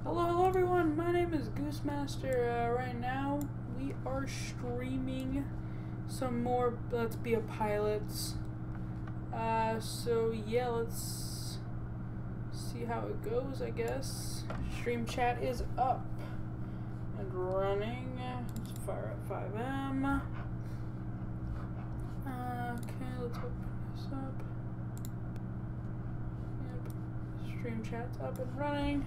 Hello everyone, my name is Goosemaster. Right now we are streaming some more Let's Be a Pilots. So yeah, let's see how it goes, I guess. Stream chat is up and running. Let's fire up 5M. Okay, let's open this up. Yep, stream chat's up and running.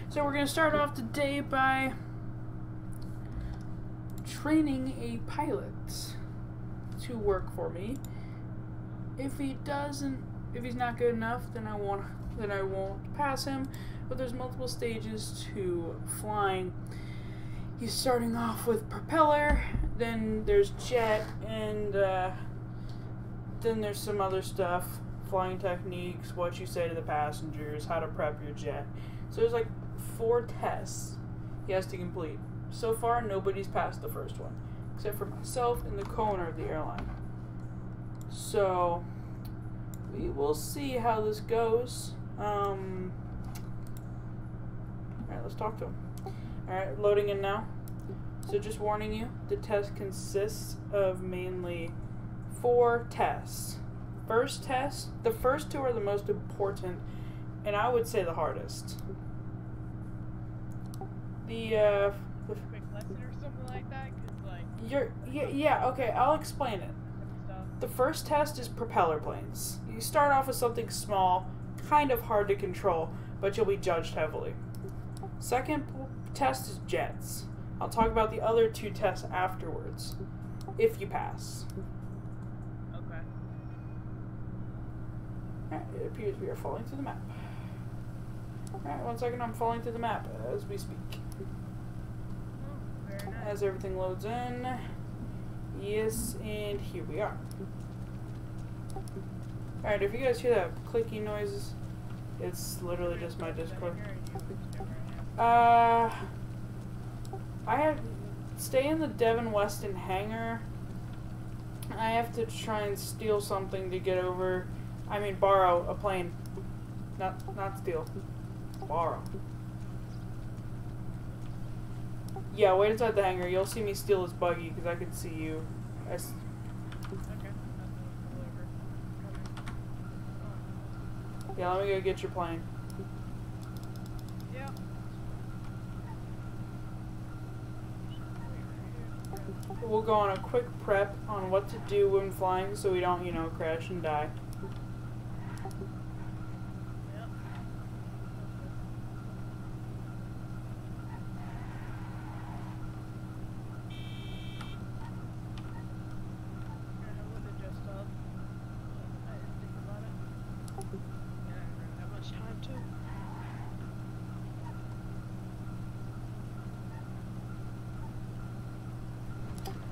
So we're going to start off today by training a pilot to work for me. If he's not good enough, then I won't pass him. But there's multiple stages to flying. He's starting off with propeller, then there's jet, and then there's some other stuff, flying techniques, what you say to the passengers, how to prep your jet. So there's like 4 tests he has to complete. So far, nobody's passed the first one, except for myself and the co-owner of the airline. So we will see how this goes. Alright, let's talk to him. Alright, loading in now. So just warning you, the test consists of mainly 4 tests. First test, the first 2 are the most important, and I would say the hardest. The quick lesson or something like that, cause like yeah, okay, I'll explain it. The first test is propeller planes. You start off with something small, kind of hard to control, but you'll be judged heavily. Second test is jets. I'll talk about the other 2 tests afterwards, if you pass. okay. Alright, it appears we are falling through the map. Alright, 1 second, I'm falling through the map as we speak. Very nice. As everything loads in. Yes, and here we are. Alright, if you guys hear that clicking noises, it's literally just my Discord. I have stay in the Devon Weston hangar. I have to try and steal something to get over. I mean, borrow a plane. Not steal. Borrow. Yeah, wait inside the hangar. You'll see me steal his buggy because I can see you. Okay. Yeah, let me go get your plane. Yeah. We'll go on a quick prep on what to do when flying so we don't, crash and die.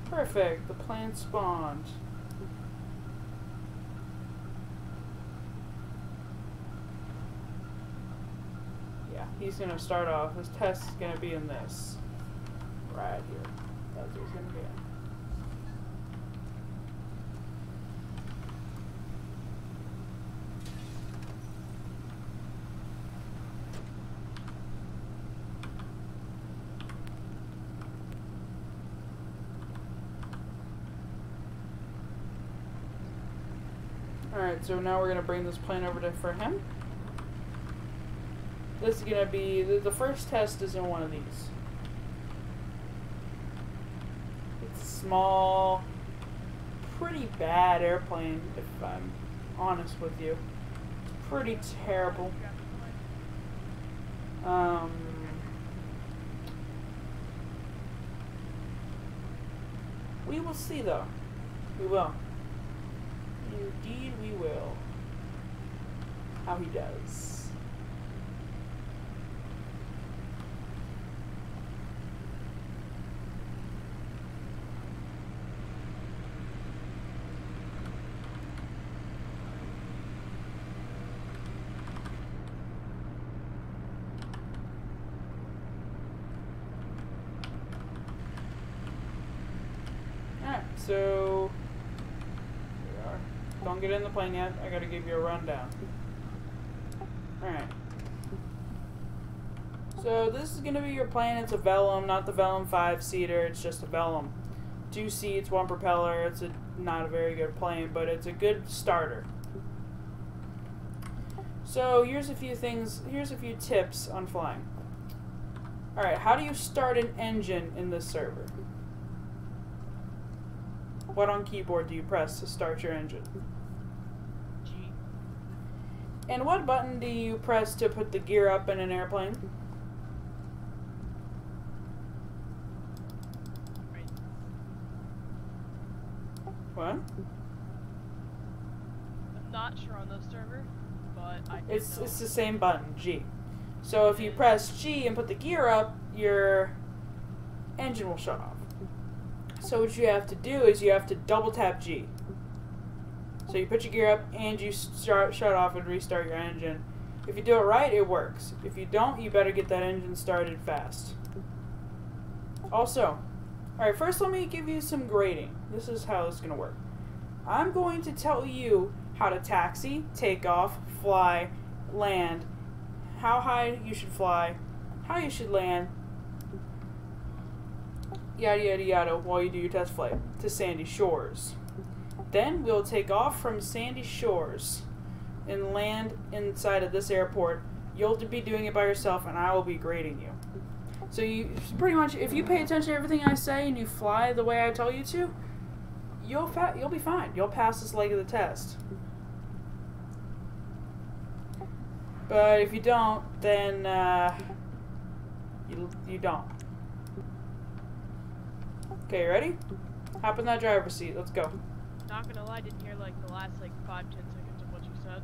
Perfect, the plane spawned. Yeah, he's gonna start off. His test is gonna be in this. Right here. That's what he's gonna be in. Alright, so now we're going to bring this plane over for him. This is going to be, the first test is in one of these. It's a small, pretty bad airplane, if I'm honest with you. It's pretty terrible. We will see though. We will. Indeed we will. How he does. Alright, so don't get in the plane yet. I gotta give you a rundown. Alright. So this is going to be your plane. It's a Velum, not the Velum 5-seater. It's just a Velum. 2 seats, 1 propeller. It's not a very good plane, but it's a good starter. So here's a few things. Here's a few tips on flying. All right, how do you start an engine in this server? What on keyboard do you press to start your engine? G. And what button do you press to put the gear up in an airplane? Right. What? I'm not sure on this server, but I do It's know. the same button, G. So if you press G and put the gear up, your engine will shut off. So what you have to do is you have to double tap G. So you put your gear up and you shut off and restart your engine. If you do it right, it works. If you don't, you better get that engine started fast. Also, alright, first let me give you some grading. This is how it's going to work. I'm going to tell you how to taxi, take off, fly, land, how high you should fly, how you should land, yada yada yada, while you do your test flight to Sandy Shores. Then we'll take off from Sandy Shores and land inside of this airport. You'll be doing it by yourself and I will be grading you. So you pretty much, if you pay attention to everything I say and you fly the way I tell you to, you'll be fine. You'll pass this leg of the test. But if you don't, then you don't. Okay, ready? Hop in that driver's seat. Let's go. Not gonna lie, I didn't hear like the last like 5-10 seconds of what you said.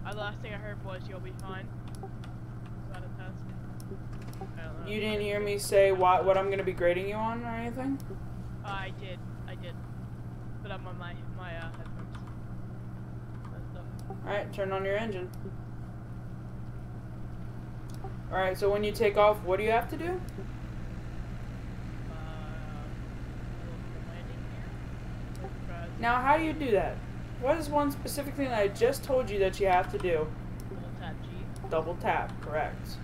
The last thing I heard was you'll be fine. Is that a test? I don't know. You didn't hear me say what I'm gonna be grading you on or anything? I did. But I'm on my headphones. Alright, turn on your engine. Alright, so when you take off, what do you have to do? Now, how do you do that? What is one specific thing that I just told you that you have to do? Double tap G. Double tap, correct.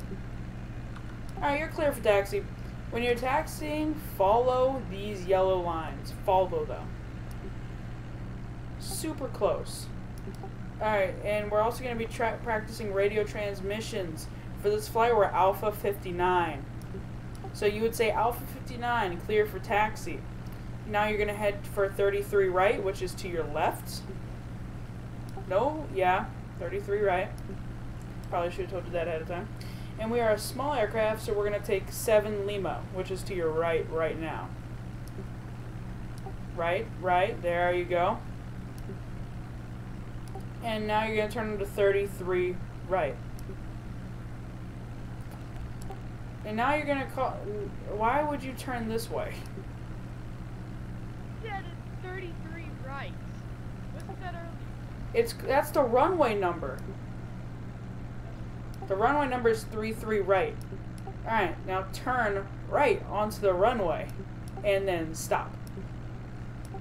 Alright, you're clear for taxi. When you're taxiing, follow these yellow lines. Follow them. Super close. Alright, and we're also going to be practicing radio transmissions. For this flight, we're Alpha 59. So you would say Alpha 59, clear for taxi. Now you're going to head for 33 right, which is to your left. No, yeah, 33 right. Probably should have told you that ahead of time. And we are a small aircraft, so we're going to take 7 Lima, which is to your right now. Right, there you go. And now you're going to turn into 33 right. And now you're going to call... Why would you turn this way? Yeah, it's 33 right. Wasn't that earlier? That's the runway number. The runway number is 33 right. Alright, now turn right onto the runway. And then stop.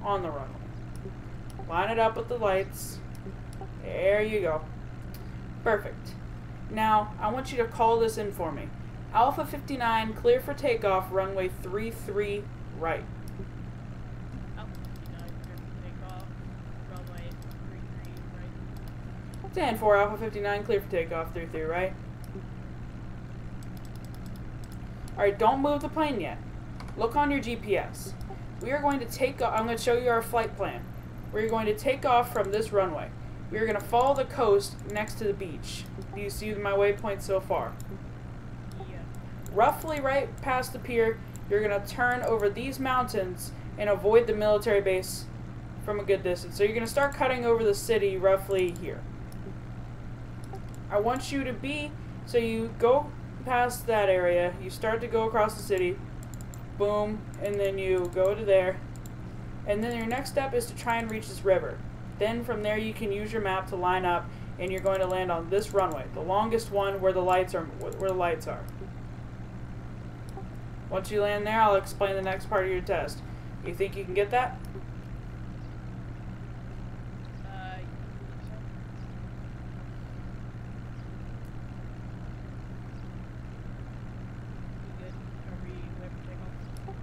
On the runway. Line it up with the lights. There you go. Perfect. Now, I want you to call this in for me. Alpha 59, clear for takeoff, runway 33 right. Alpha 59, clear for takeoff, runway 33 right. 10-4, Alpha 59, clear for takeoff, 33 right. Alright, don't move the plane yet. Look on your GPS. We are going to take off. I'm going to show you our flight plan. We're going to take off from this runway. We are going to follow the coast next to the beach. Do you see my waypoint so far? Yeah. Roughly right past the pier, you're going to turn over these mountains and avoid the military base from a good distance. So you're going to start cutting over the city roughly here. I want you to be, so you go past that area, you start to go across the city, boom, and then you go to there, and then your next step is to try and reach this river. Then from there you can use your map to line up, and you're going to land on this runway, the longest one where the lights are. Once you land there, I'll explain the next part of your test. You think you can get that?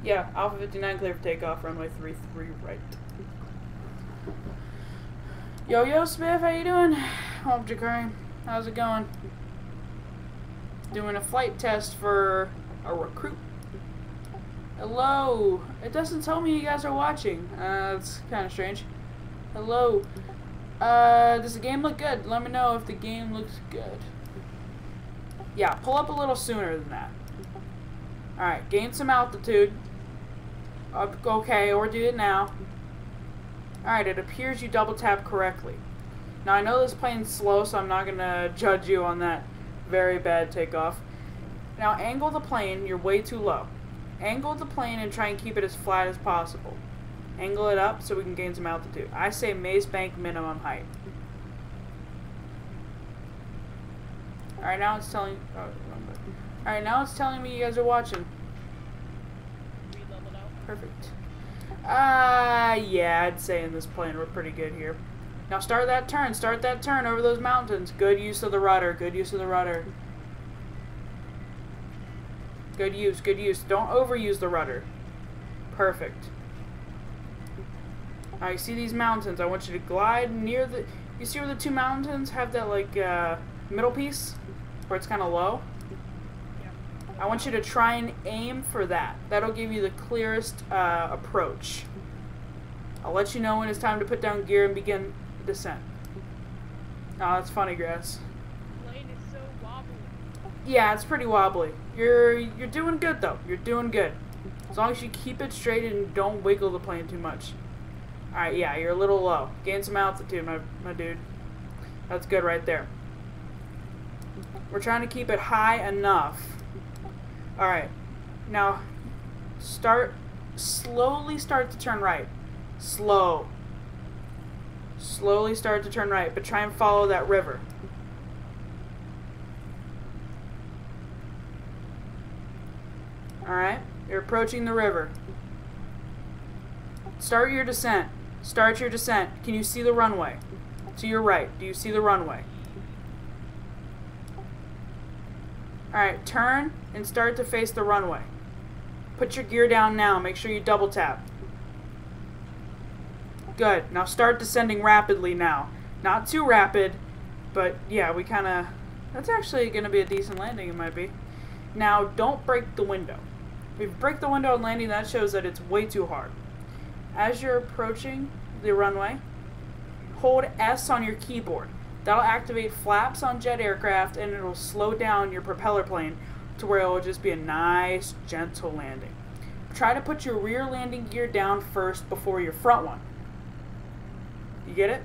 Yeah, Alpha 59 clear for takeoff, runway 33 right. Yo, Smith, how you doing? Jakari, how's it going? Doing a flight test for a recruit. Hello. It doesn't tell me you guys are watching. It's kind of strange. Hello. Does the game look good? Let me know if the game looks good. Yeah, pull up a little sooner than that. Alright, gain some altitude. Okay, or do it now. Alright, it appears you double tap correctly. Now I know this plane's slow, so I'm not gonna judge you on that very bad takeoff. Now angle the plane, you're way too low. Angle the plane and try and keep it as flat as possible. Angle it up so we can gain some altitude. I say Maze Bank minimum height. Alright, now it's telling Alright, now it's telling me you guys are watching. Perfect. Yeah, I'd say in this plane we're pretty good here. Now start that turn over those mountains. Good use of the rudder, good use of the rudder. Good use. Don't overuse the rudder. Perfect. Now you see these mountains, I want you to glide near the, you see where the two mountains have that like middle piece? Where it's kind of low? I want you to try and aim for that. That'll give you the clearest approach. I'll let you know when it's time to put down gear and begin descent. Oh, that's funny, Grass. The plane is so wobbly. Yeah, it's pretty wobbly. You're doing good though. You're doing good. As long as you keep it straight and don't wiggle the plane too much. Alright, yeah, you're a little low. Gain some altitude, my dude. That's good right there. We're trying to keep it high enough. Alright, now slowly start to turn right. Slowly start to turn right, but try and follow that river. Alright, you're approaching the river. Start your descent. Can you see the runway? To your right, do you see the runway? Alright, turn and start to face the runway. Put your gear down now. Make sure you double tap. Good. Now start descending rapidly now. Not too rapid, but yeah, we kind of... That's actually going to be a decent landing, it might be. Now, don't break the window. If you break the window on landing, that shows that it's way too hard. As you're approaching the runway, hold S on your keyboard. That'll activate flaps on jet aircraft and it'll slow down your propeller plane to where it'll just be a nice, gentle landing. Try to put your rear landing gear down first before your front one. You get it?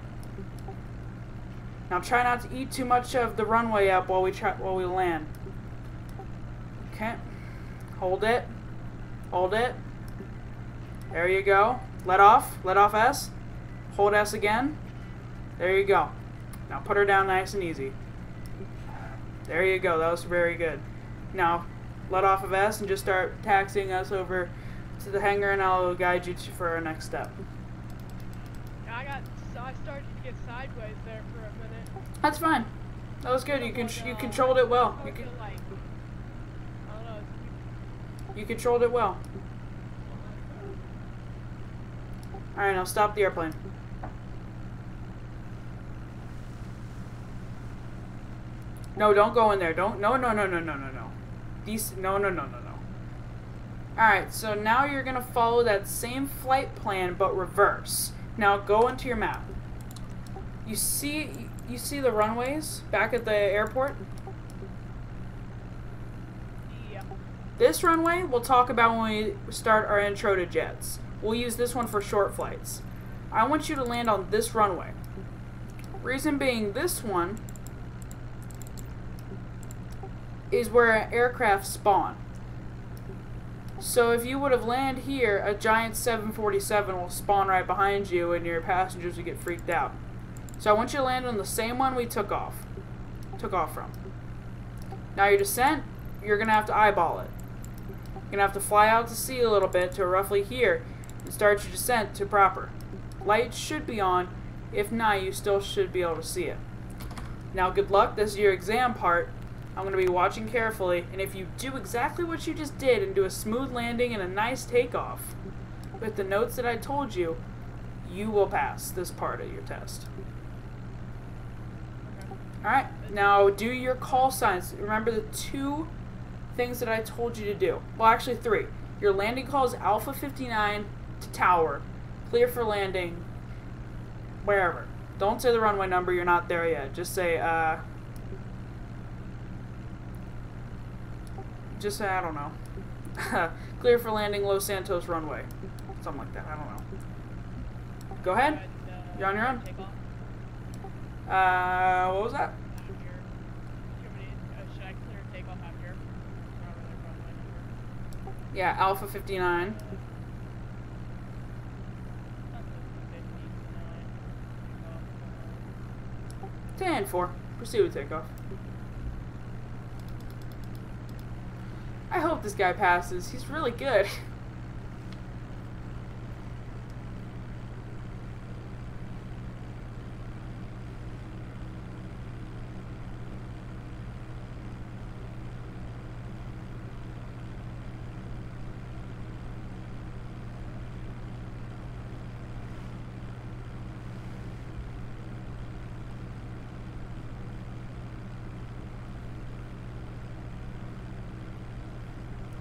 Now try not to eat too much of the runway up while we land. Okay. Hold it. Hold it. There you go. Let off S. Hold S again. There you go. Now put her down nice and easy. There you go. That was very good. Now let off of S and just start taxiing us over to the hangar, and I'll guide you for our next step. I started to get sideways there for a minute. That's fine. That was good. You controlled it well. You controlled it well. Alright, now stop the airplane. No, don't go in there. No. No. Alright, so now you're going to follow that same flight plan, but reverse. Now go into your map. You see the runways back at the airport? Yeah. This runway we'll talk about when we start our intro to jets. We'll use this one for short flights. I want you to land on this runway. Reason being, this one is where aircraft spawn. So if you would have landed here, a giant 747 will spawn right behind you and your passengers will get freaked out. So I want you to land on the same one we took off from. Now your descent, you're going to have to eyeball it. You're going to have to fly out to sea a little bit to roughly here and start your descent to proper. Lights should be on. If not, you still should be able to see it. Now good luck. This is your exam part. I'm going to be watching carefully, and if you do exactly what you just did and do a smooth landing and a nice takeoff with the notes that I told you, you will pass this part of your test. Alright, now do your call signs. Remember the 2 things that I told you to do. Well, actually 3. Your landing call is Alpha 59 to tower. Clear for landing. Wherever. Don't say the runway number, you're not there yet. Just say, I don't know. Clear for landing Los Santos runway. Something like that, I don't know. Go ahead. You're on your own. What was that? Should I clear takeoff out here? Yeah, Alpha 59. And 4. Proceed with takeoff. I hope this guy passes. He's really good.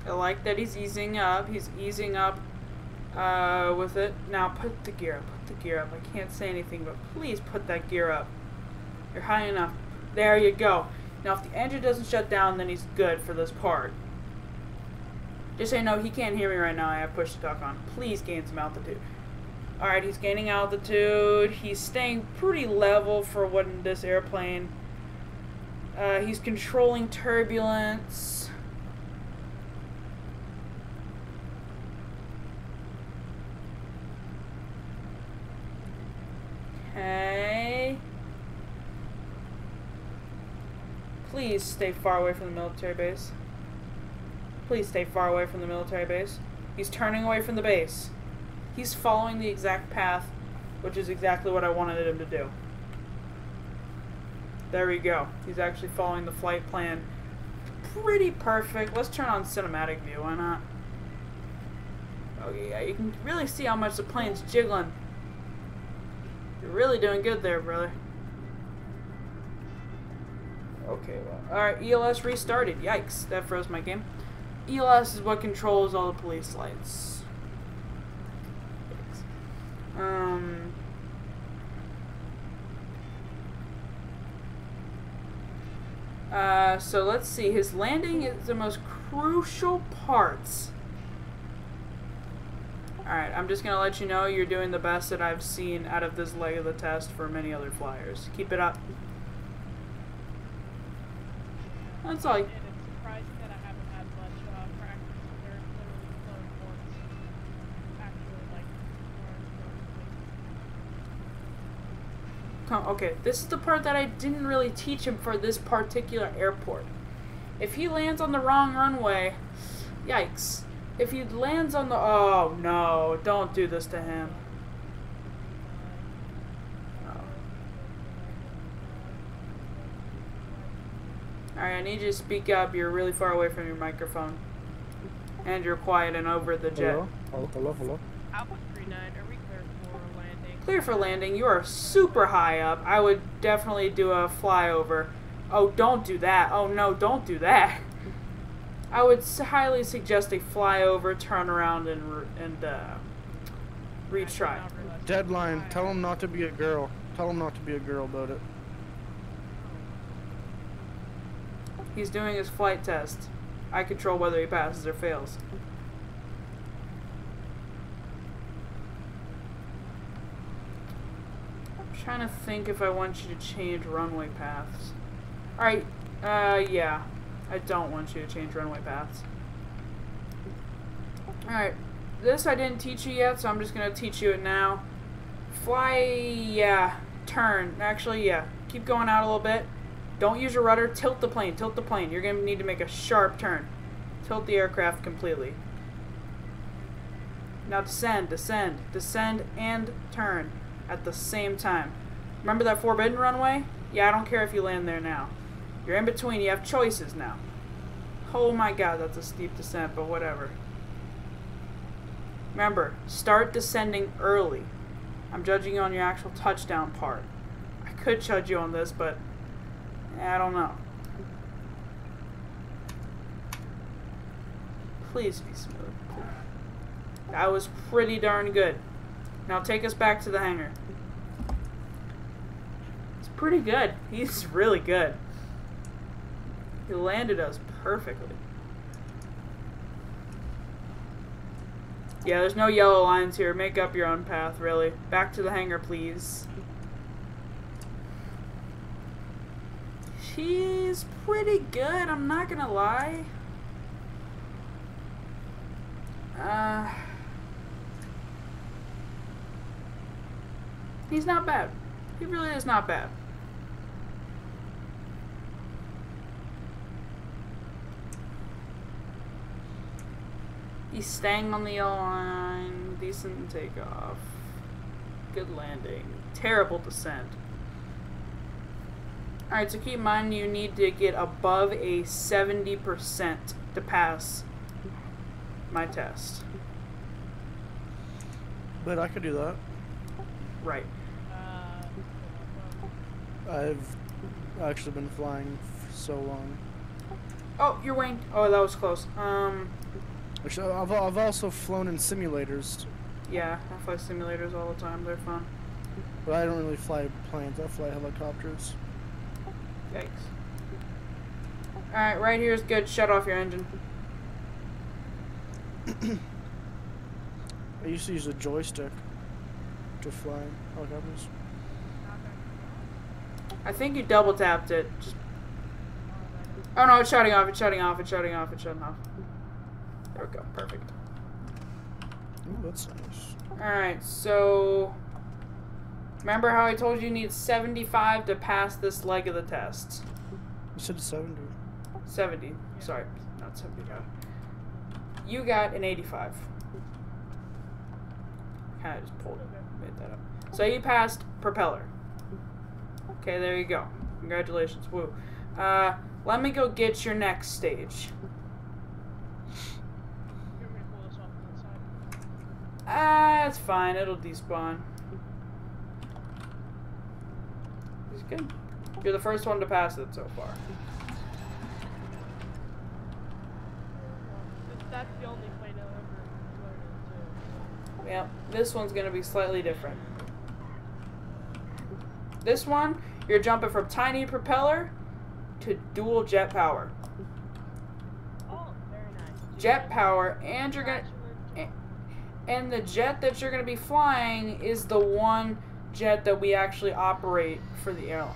I like that he's easing up. He's easing up with it. Now put the gear up. Put the gear up. I can't say anything, but please put that gear up. You're high enough. There you go. Now if the engine doesn't shut down, then he's good for this part. Just so you know, he can't hear me right now. I have push to talk on. Please gain some altitude. Alright, he's gaining altitude. He's staying pretty level for what this airplane. He's controlling turbulence. Okay. Please stay far away from the military base. Please stay far away from the military base. He's turning away from the base. He's following the exact path, which is exactly what I wanted him to do. There we go. He's actually following the flight plan. Pretty perfect. Let's turn on cinematic view, why not? Okay, yeah, you can really see how much the plane's jiggling. You're really doing good there, brother. Okay, well. Alright, ELS restarted. Yikes, that froze my game. ELS is what controls all the police lights. So let's see. His landing is the most crucial parts. Alright, I'm just going to let you know you're doing the best that I've seen out of this leg of the test for many other flyers. Keep it up. That's all. And it's surprising that I haven't had much practice. They're literally flown once. Actually, like, Okay, this is the part that I didn't really teach him for this particular airport. If he lands on the wrong runway, yikes. If he lands on the... Oh, no. Don't do this to him. Oh. Alright, I need you to speak up. You're really far away from your microphone. And you're quiet and over the jet. Hello. Alpha 39, are we clear for landing? Clear for landing. You are super high up. I would definitely do a flyover. Oh, don't do that. Oh, no, don't do that. I would highly suggest a flyover, turn around, and retry. Deadline. Tell him not to be a girl. Tell him not to be a girl about it. He's doing his flight test. I control whether he passes or fails. I'm trying to think if I want you to change runway paths. Alright, yeah. I don't want you to change runway paths. Alright, this I didn't teach you yet, so I'm just going to teach you it now. Fly, yeah, turn. Actually, yeah, keep going out a little bit. Don't use your rudder, tilt the plane, tilt the plane. You're going to need to make a sharp turn. Tilt the aircraft completely. Now descend, descend, descend, and turn at the same time. Remember that forbidden runway? Yeah, I don't care if you land there now. You're in between. You have choices now. Oh my god, that's a steep descent, but whatever. Remember, start descending early. I'm judging you on your actual touchdown part. I could judge you on this, but I don't know. Please be smooth. That was pretty darn good. Now take us back to the hangar. It's pretty good. He's really good. He landed us perfectly. Yeah, there's no yellow lines here. Make up your own path, really. Back to the hangar, please. She's pretty good, I'm not gonna lie. He's not bad. He really is not bad. He's staying on the yellow line. Decent takeoff. Good landing. Terrible descent. Alright, so keep in mind you need to get above a 70% to pass my test. But I could do that. Right. I've actually been flying for so long. Oh, you're Wayne. Oh, that was close. Actually, I've also flown in simulators. Yeah, I fly simulators all the time. They're fun. But I don't really fly planes. I fly helicopters. Yikes. Alright, right here is good. Shut off your engine. I used to use a joystick to fly helicopters. I think you double tapped it. Just... Oh no, it's shutting off. It's shutting off. It's shutting off. It's shutting off. There we go. Perfect. Ooh, that's nice. Alright, so... Remember how I told you you need 75 to pass this leg of the test? You said 70. 70. Yeah. Sorry, not 75. You got an 85. Kind of just made that up. So you passed propeller. Okay, there you go. Congratulations. Woo. Let me go get your next stage. It's fine. It'll despawn. It's good. You're the first one to pass it so far. That's the only plane I'll ever learn into. Yeah, this one's gonna be slightly different. This one, you're jumping from tiny propeller to dual jet power. Oh, very nice. Jet power, and you're gonna... And the jet that you're going to be flying is the one jet that we actually operate for the airline.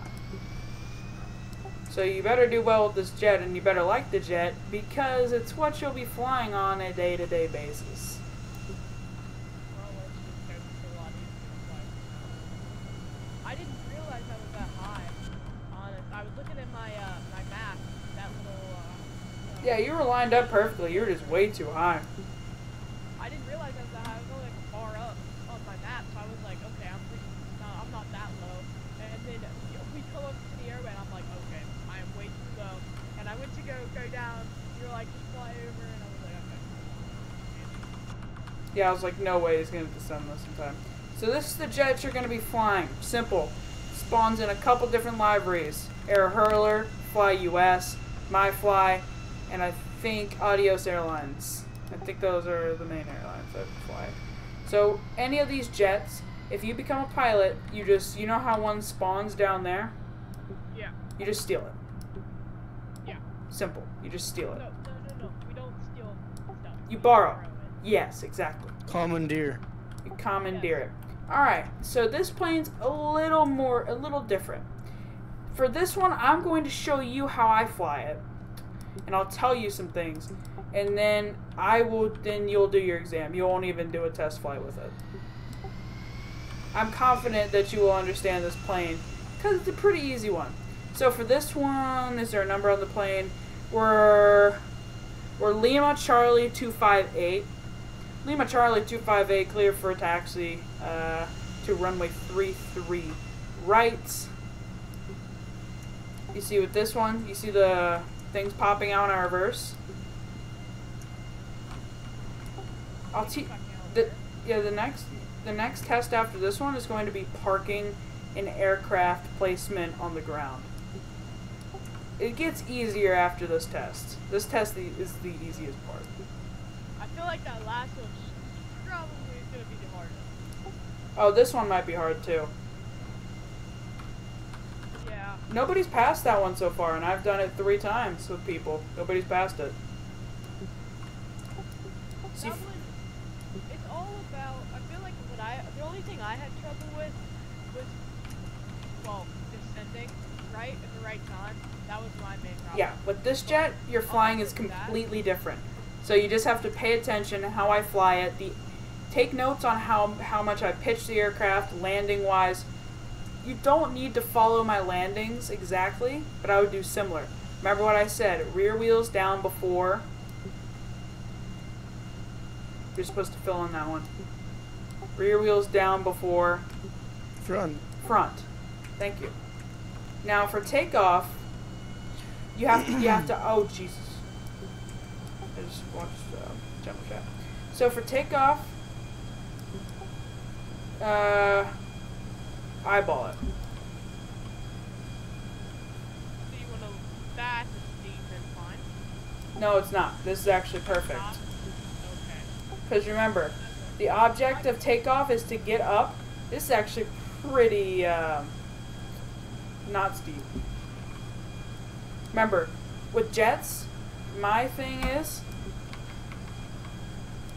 So you better do well with this jet, and you better like the jet, because it's what you'll be flying on a day-to-day basis. I didn't realize I was that high, honest. I was looking at my my map, that little... Yeah, you were lined up perfectly. You were just way too high. I didn't realize I was that high. I was only like far up on my map, so I was like, okay, I'm not that low. And then we come up to the airway, and I'm like, okay, I am way too low. And I went to go down. You were like, just fly over, and I was like, okay. Yeah, I was like, no way he's going to descend this in time. So this is the jet you're going to be flying. Simple. Spawns in a couple different liveries. Air Hurler, Fly US, My Fly, and I think Adios Airlines. I think those are the main airlines that fly. So any of these jets, if you become a pilot, you know how one spawns down there? Yeah. You just steal it. Yeah. Simple. You just steal it. No. We don't steal stuff. You borrow. Yes, exactly. Commandeer. You commandeer it. Alright, so this plane's a little different. For this one, I'm going to show you how I fly it. And I'll tell you some things. And then you'll do your exam. You won't even do a test flight with it. I'm confident that you will understand this plane, because it's a pretty easy one. So for this one, is there a number on the plane? We're Lima Charlie 258. Lima Charlie 258, clear for a taxi to runway 33 right. You see with this one, you see the things popping out in reverse. I'll teach. Yeah, the next test after this one is going to be parking an aircraft placement on the ground. It gets easier after this test. This test is the easiest part. I feel like that last one probably is gonna be the hardest. Oh, this one might be hard too. Yeah. Nobody's passed that one so far, and I've done it 3 times with people. Nobody's passed it. See, That one, it's all about. I feel like the only thing I had trouble with was, well, descending right at the right time. That was my main problem. yeah, with this jet, your flying is completely different. So you just have to pay attention to how I fly it. Take notes on how much I pitch the aircraft, landing-wise. You don't need to follow my landings exactly, but I would do similar. Remember what I said, rear wheels down before. You're supposed to fill in that one. Rear wheels down before. Front. Front. Thank you. Now for takeoff, you have to, oh Jesus. I just watched Jump Chat. So for takeoff, eyeball it. So you wanna fast steep and fine? No, it's not. This is actually perfect. Okay. Because remember, the object of takeoff is to get up. This is actually pretty, not steep. Remember, with jets, my thing is,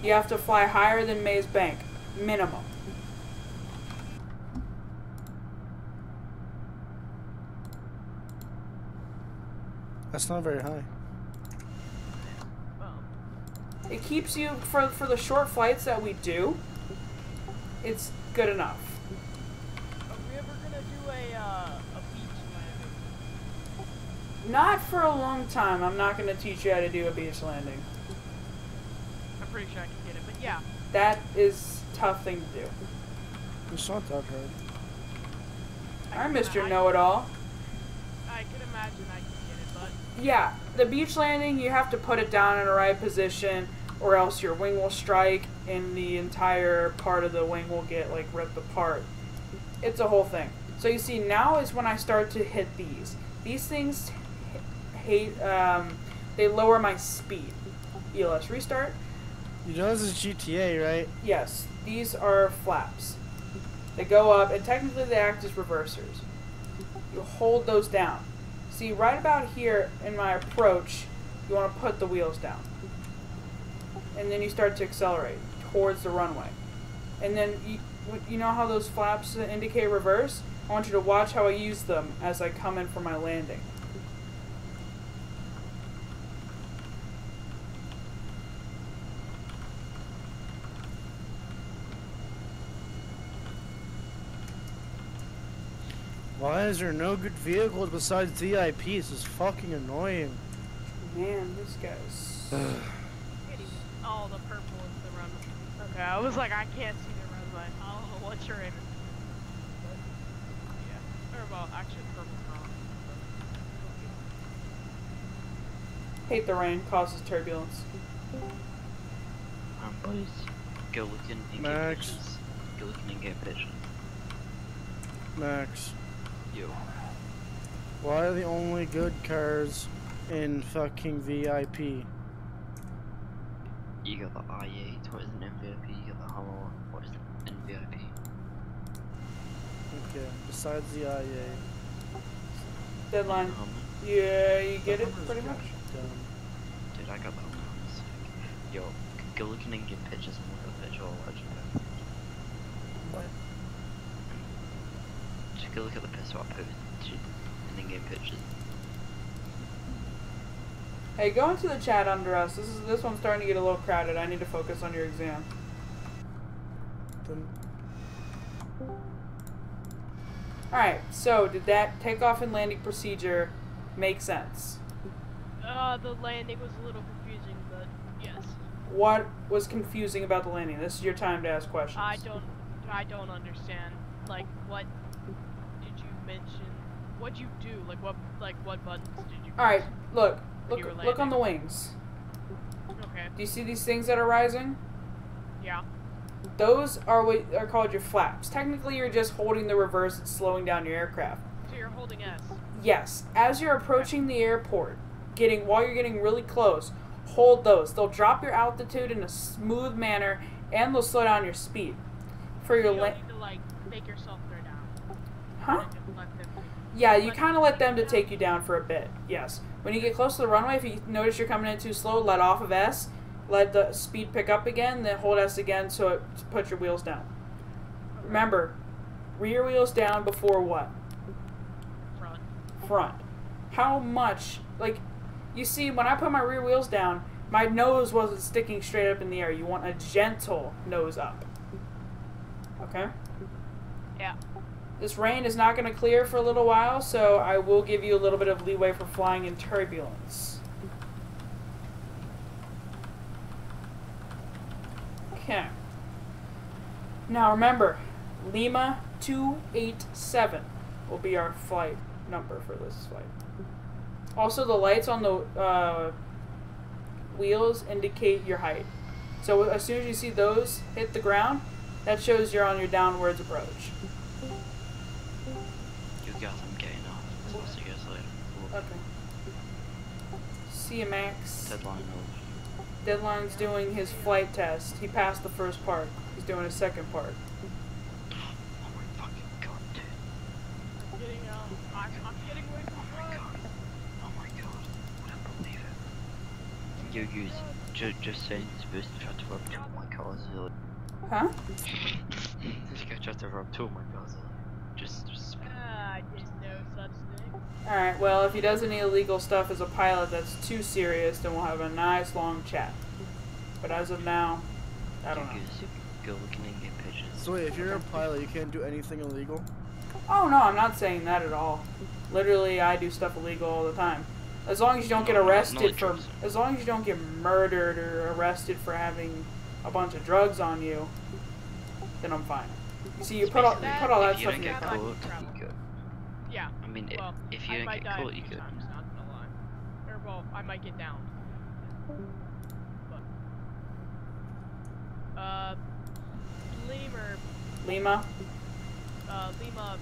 you have to fly higher than Mays Bank. Minimum. That's not very high. Well, It keeps you, for the short flights that we do, it's good enough. are we ever gonna do a beach landing? Not for a long time. I'm not going to teach you how to do a beach landing. I'm pretty sure I can get it, but yeah. That is a tough thing to do. It's not that hard. I missed your know-it-all. I can imagine I can get it, but Yeah, the beach landing, you have to put it down in the right position, or else your wing will strike and the entire part of the wing will get, like, ripped apart. It's a whole thing. So you see, now is when I start to hit these. These things they lower my speed. ELS restart. You know this is GTA, right? Yes, these are flaps. They go up, and technically they act as reversers. You hold those down. See, right about here in my approach, you want to put the wheels down. And then you start to accelerate towards the runway. And then, you know how those flaps indicate reverse? I want you to watch how I use them as I come in for my landing. Why is there no good vehicles besides VIPs? This is fucking annoying. Man, this guy's... oh, the purple is the runway. Okay, I was like, I can't see the runway. I don't know what you're aiming. But, yeah. Or, well, actually, purple's not. Hate the rain, causes turbulence. Boys, go looking and Max. get pictures. Go looking and get pictures. Max, Yo. why are the only good cars in fucking VIP? You got the i8, what is an MVP? You got the Hummer, what is an VIP? Okay, besides the IA. Deadline. Hummer. Yeah, you get it, Hummer's pretty much. goddamn- Dude, I got that one. Sick. Yo, go looking and get pictures and look at the picture, I'll let you know. What? Just go look at the picture I posted and then get pictures. Hey, go into the chat under us. This one's starting to get a little crowded. I need to focus on your exam. Then Alright, so did that takeoff and landing procedure make sense? The landing was a little confusing, but yes. What was confusing about the landing? This is your time to ask questions. I don't understand. Like, what did you mention what'd you do? Like what buttons did you? Alright, look. when you were Look on the landing? wings. Okay. Do you see these things that are rising? Yeah. Those are what are called your flaps. Technically, you're just holding the reverse and slowing down your aircraft. So you're holding S. Yes. As you're approaching the airport, while you're getting really close, hold those. They'll drop your altitude in a smooth manner, and they'll slow down your speed. For You your don't need to like make yourself throw down. Huh? Just let them take- Yeah, you kind of let them to take you down for a bit. Yes. When you get close to the runway, if you notice you're coming in too slow, let off of S. Let the speed pick up again, then hold S again so it puts your wheels down. Remember, rear wheels down before what? Front. Front. How much, like, you see, when I put my rear wheels down, my nose wasn't sticking straight up in the air. You want a gentle nose up. Okay? Yeah. This rain is not going to clear for a little while, so I will give you a little bit of leeway for flying in turbulence. Okay. Now remember, Lima 287 will be our flight number for this flight. Also, the lights on the wheels indicate your height. So as soon as you see those hit the ground, that shows you're on your downwards approach. You got them getting off. I'll see you guys later. Okay. See you, Max. Deadline over. Deadline's doing his flight test. He passed the first part. He's doing his second part. Oh my fucking god, dude. I'm getting way too Oh my front. god. Oh my god. I don't believe it. You just saying you're supposed to try to rob two of my cars earlier. Huh? This guy tried to rob two of my cars earlier. Just I did no such thing. Alright, well, if he does any illegal stuff as a pilot that's too serious, then we'll have a nice long chat. But as of now, I don't know. Go looking and get pictures. So wait, if you're a pilot, you can't do anything illegal? Oh, no, I'm not saying that at all. Literally, I do stuff illegal all the time. As long as you don't get arrested for... As long as you don't get murdered or arrested for having a bunch of drugs on you, then I'm fine. You see, you put all that If you stuff don't in your get car. caught, you go. Yeah. I mean, Well, if you I don't might get die caught, a you few go. times, not gonna lie. Or well, I might get down. But Lima? Lima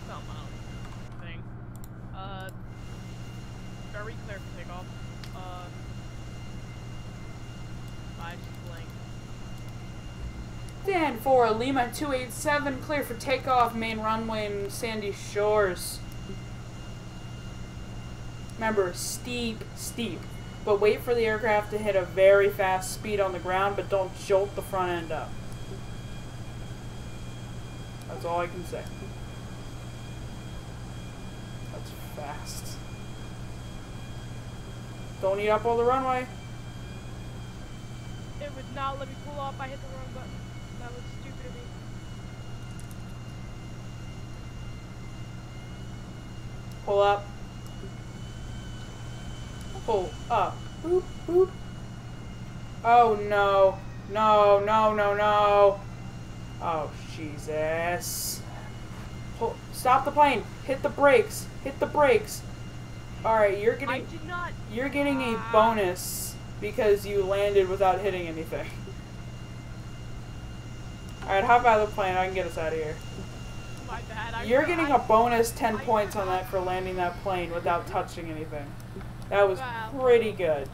something thing. Very clear for takeoff. I just blinked. Stand for Lima 287, clear for takeoff, main runway in Sandy Shores. Remember, steep, but wait for the aircraft to hit a very fast speed on the ground, but don't jolt the front end up. That's all I can say. That's fast. Don't eat up all the runway. It would not let me pull up. I hit the wrong button. That was stupid of me. Pull up. Pull up. Boop, boop. Oh no. No, no, no, no. Oh, Jesus. Stop the plane. Hit the brakes. Hit the brakes. Alright, you're I did not. You're getting a bonus because you landed without hitting anything. Alright, hop out of the plane. I can get us out of here. My bad. You're getting a bonus 10 points on that for landing that plane without touching anything. That was pretty good.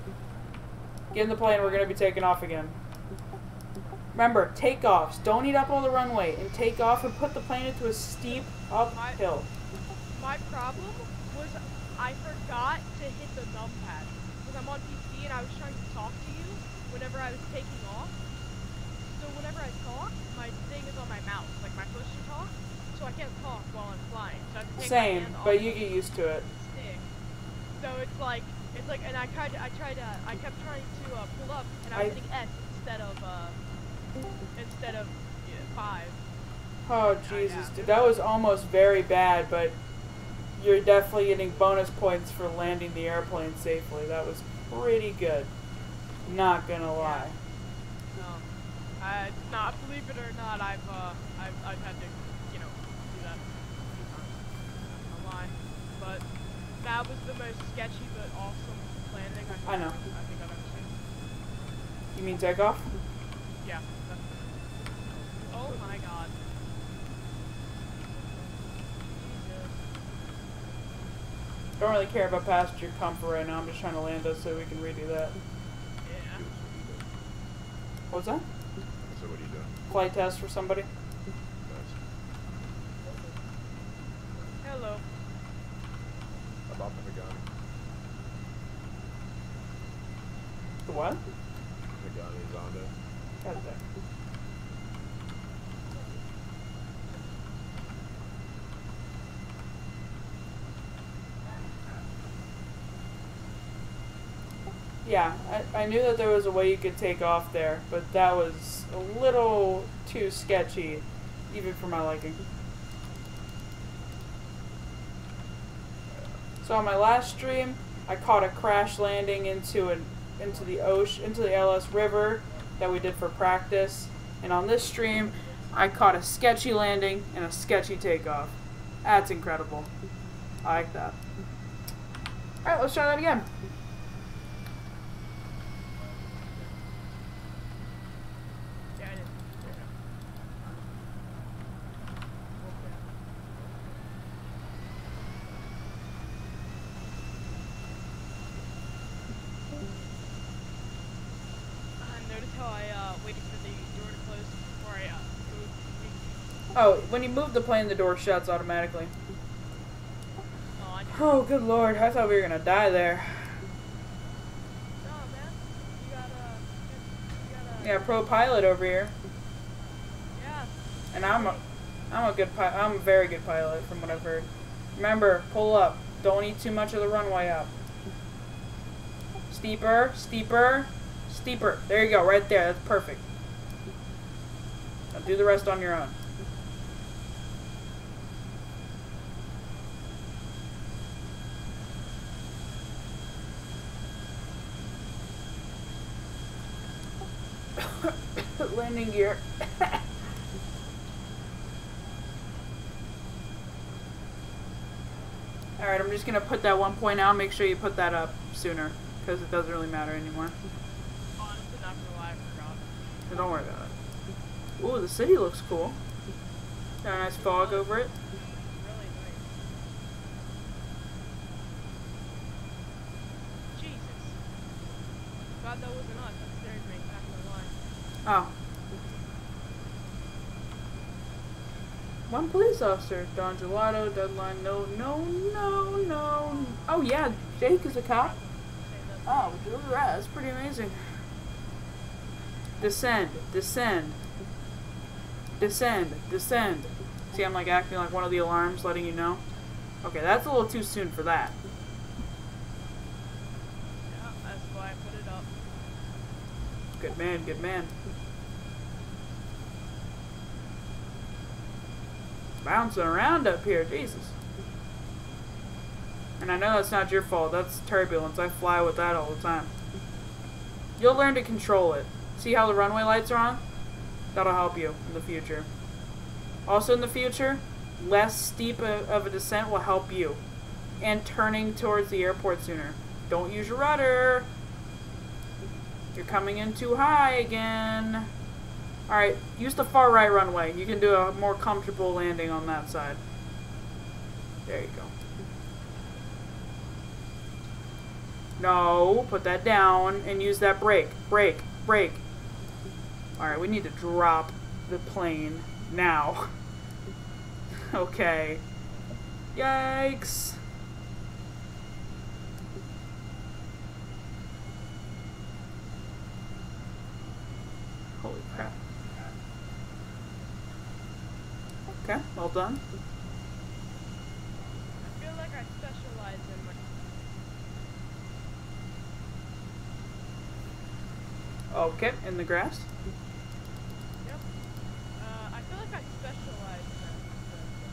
Get in the plane. We're going to be taking off again. Remember, takeoffs. Don't eat up all the runway. And take off and put the plane into a steep uphill. My problem was I forgot to hit the numpad. Because I'm on PC and I was trying to talk to you whenever I was taking off. So whenever I talk, my thing is on my mouse. Like my push to talk. So I can't talk while I'm flying. So I have to take my Same, hand off but you the get used to it. stick. So it's like, and I kept trying to pull up, and I was hitting S instead of 5. Oh, Jesus, dude. That was almost very bad, but you're definitely getting bonus points for landing the airplane safely. That was pretty good. Not gonna lie. No, believe it or not, I've had to, do that a few times. Not gonna lie. but that was the most sketchy but awesome landing I know. I think I've ever seen. You mean takeoff? Yeah. Oh my god. Jesus. Don't really care about passenger comfort right now. I'm just trying to land us so we can redo that. Yeah. What's that? So what are you doing? Flight test for somebody? Nice. Hello. About the Pagani. The what? Pagani Zonda. God damn. Yeah, I knew that there was a way you could take off there, but that was a little too sketchy, even for my liking. So on my last stream, I caught a crash landing into the ocean, into the LS River that we did for practice, and on this stream, I caught a sketchy landing and a sketchy takeoff. That's incredible. I like that. All right, let's try that again. Yeah, I did. Notice how I waited for the door to close before I moved. Oh, when you move the plane, the door shuts automatically. Oh, I did. Oh, good lord. I thought we were gonna die there. No, man. You gotta. Yeah, pro pilot over here. Yeah. And I'm a very good pilot from what I've heard. Remember, pull up. Don't eat too much of the runway up. Steeper, steeper, steeper. There you go, right there. That's perfect. Now do the rest on your own. Landing gear. Alright, I'm just going to put that 1 point out. Make sure you put that up sooner, because it doesn't really matter anymore. Honestly, not gonna lie, I forgot. So don't worry about it. Ooh, the city looks cool. Got a nice fog over it. Really nice. Jesus. God, that wasn't us. That scared me. Not gonna lie. Oh. One police officer. Don Gelato, deadline. No. Oh, yeah. Jake is a cop. Oh, look at that. That's pretty amazing. Descend. Descend. Descend. Descend. See, I'm like acting like one of the alarms letting you know. Okay, that's a little too soon for that. Yeah, that's why I put it up. Good man, good man. Bouncing around up here, Jesus. And I know that's not your fault, that's turbulence. I fly with that all the time. You'll learn to control it. See how the runway lights are on? That'll help you in the future. Also in the future, less steep of a descent will help you. And turning towards the airport sooner. Don't use your rudder. You're coming in too high again. Alright, use the far right runway. You can do a more comfortable landing on that side. There you go. No, put that down and use that brake. Brake, brake. Alright, we need to drop the plane now. Okay. Yikes. Holy crap. Okay, well done. I feel like I specialize in my... Okay, in the grass. Yep. I feel like I specialize in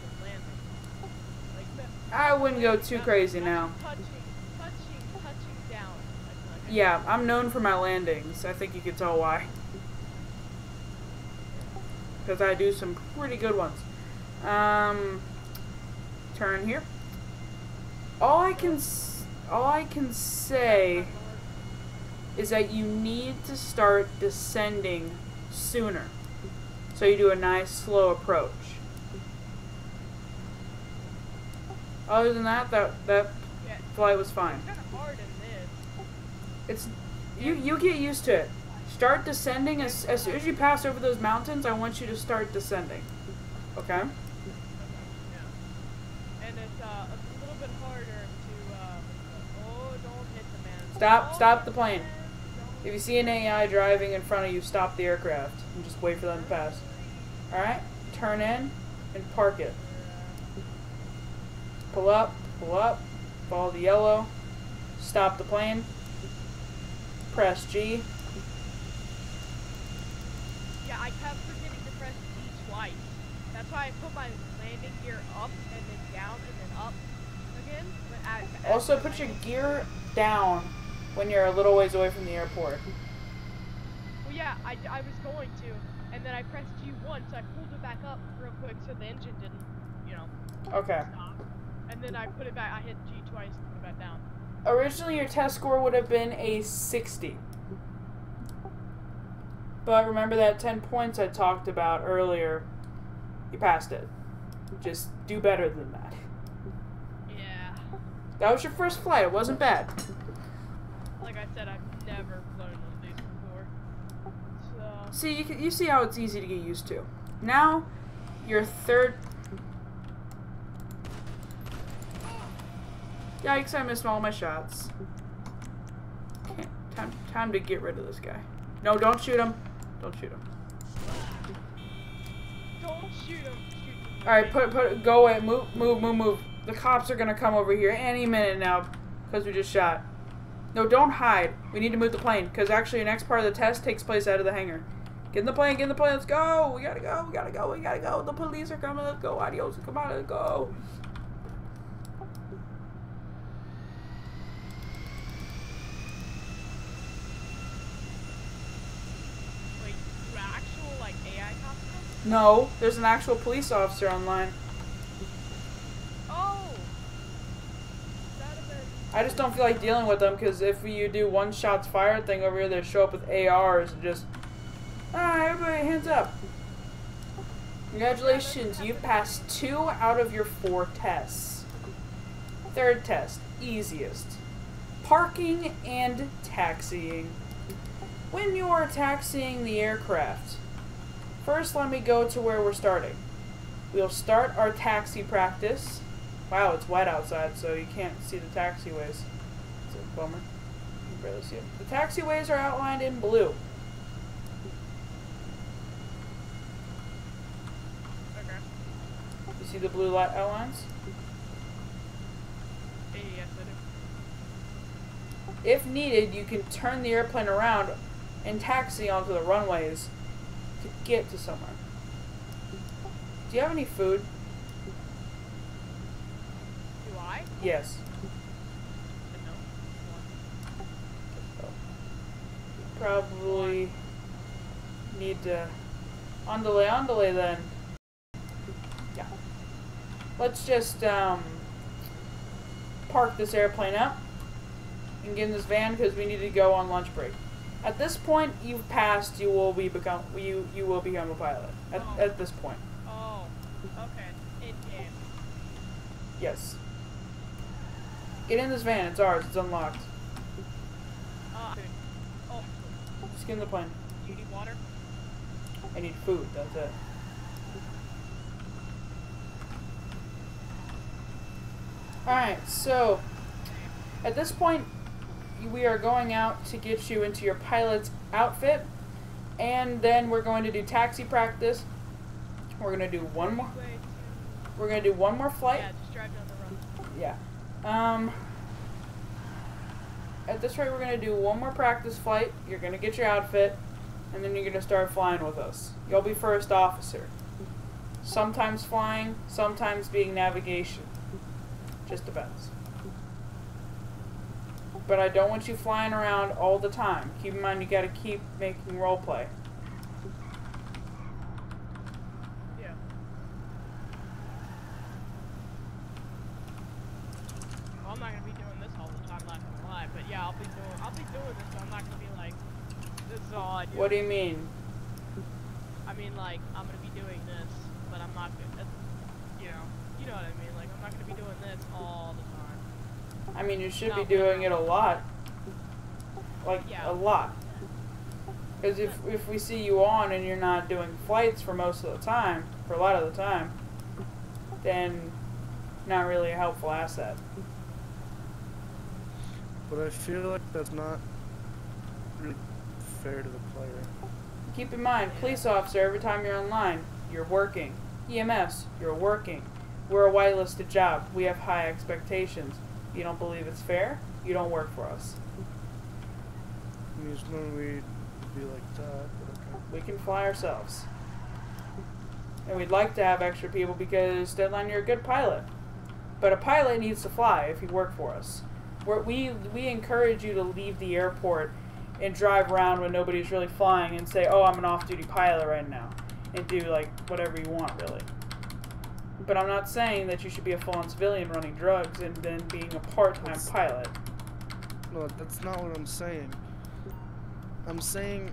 the landing. Like the... I wouldn't go too crazy now. Touching down. I feel like Yeah, I'm known for my landings. I think you can tell why. Because I do some pretty good ones. Turn here. all I can say is that you need to start descending sooner. So you do a nice slow approach. Other than that, that Yeah. flight was fine. It's kind of hard in this. It's you get used to it. Start descending as soon as you pass over those mountains. I want you to start descending. Okay? Yeah. And it's a little bit harder to, oh, don't hit the man. Stop the plane. Don't If you see an AI driving in front of you, stop the aircraft and just wait for them to pass. Alright? Turn in and park it. Pull up, follow the yellow, stop the plane, press G. Yeah, I kept forgetting to press D twice. That's why I put my landing gear up and then down and then up again. But Also put your gear down when you're a little ways away from the airport. Well, yeah, I was going to, and then I pressed G once, so I pulled it back up real quick so the engine didn't, you know, Okay. stop. And then I put it back, I hit G twice and put it back down. Originally your test score would have been a 60. But remember that 10 points I talked about earlier? You passed it. Just do better than that. Yeah. That was your first flight. It wasn't bad. Like I said, I've never flown one of these before. So... See, you see how it's easy to get used to. Now, your third... Yikes, I missed all my shots. Okay, time to get rid of this guy. No, don't shoot him. Don't shoot him. Don't shoot him. Shoot him. Alright, go away. Move. The cops are gonna come over here any minute now, because we just shot. No, don't hide. We need to move the plane, because actually the next part of the test takes place out of the hangar. Get in the plane, let's go! We gotta go. The police are coming, let's go. Adios, come on, let's go. Wait, you actual, like, AI cops now? No, there's an actual police officer online. Oh! That'd have been... I just don't feel like dealing with them, because if you do one shots fired thing over here, they show up with ARs and just... everybody hands up. Congratulations, you've passed 2 out of your 4 tests. Third test, easiest. Parking and taxiing. When you are taxiing the aircraft, first let me go to where we're starting. We'll start our taxi practice. Wow, it's wet outside, so you can't see the taxiways. It's a bummer. You can barely see them. The taxiways are outlined in blue. Okay. You see the blue light outlines? Yes, I do. If needed, you can turn the airplane around and taxi onto the runways to get to somewhere. Do you have any food? Do I? Yes. No. Probably need to... On delay then. Yeah. Let's just, park this airplane up and get in this van because we need to go on lunch break. At this point, you've passed. You will become a pilot. At this point. Oh. Okay. In game. Yes. Get in this van. It's ours. It's unlocked. Food. Oh. Just get in the plane. Do you need water? I need food. That's it. Alright, so at this point, we are going out to get you into your pilot's outfit, and then we're going to do taxi practice. We're going to do one more. Way We're going to do one more to... flight. Yeah, just drive down the road. Yeah. At this rate, we're going to do one more practice flight. You're going to get your outfit, and then you're going to start flying with us. You'll be first officer. Sometimes flying, sometimes being navigation. Just depends. But I don't want you flying around all the time. Keep in mind, you got to keep making role play. Yeah. Well, I'm lie to you. What do you mean? I mean, like, I'm gonna be doing this, but I'm not gonna, you know what I mean? Like, I'm not gonna be doing this all the time. I mean, you should be Not doing it whenever. a lot. Like, Yeah. a lot. Because if we see you on and you're not doing flights for most of the time, for a lot of the time, then not really a helpful asset. But I feel like that's not really fair to the player. Keep in mind, police officer, every time you're online, you're working. EMS, you're working. We're a whitelisted job. We have high expectations. You don't believe it's fair? You don't work for us. I mean, it's normally would be like that, but okay. We can fly ourselves. And we'd like to have extra people because, Deadline, you're a good pilot. But a pilot needs to fly if you work for us. We encourage you to leave the airport and drive around when nobody's really flying and say, oh, I'm an off-duty pilot right now. And do, like, whatever you want, really. But I'm not saying that you should be a full-on civilian running drugs and then being a part-time pilot. No, that's not what I'm saying. I'm saying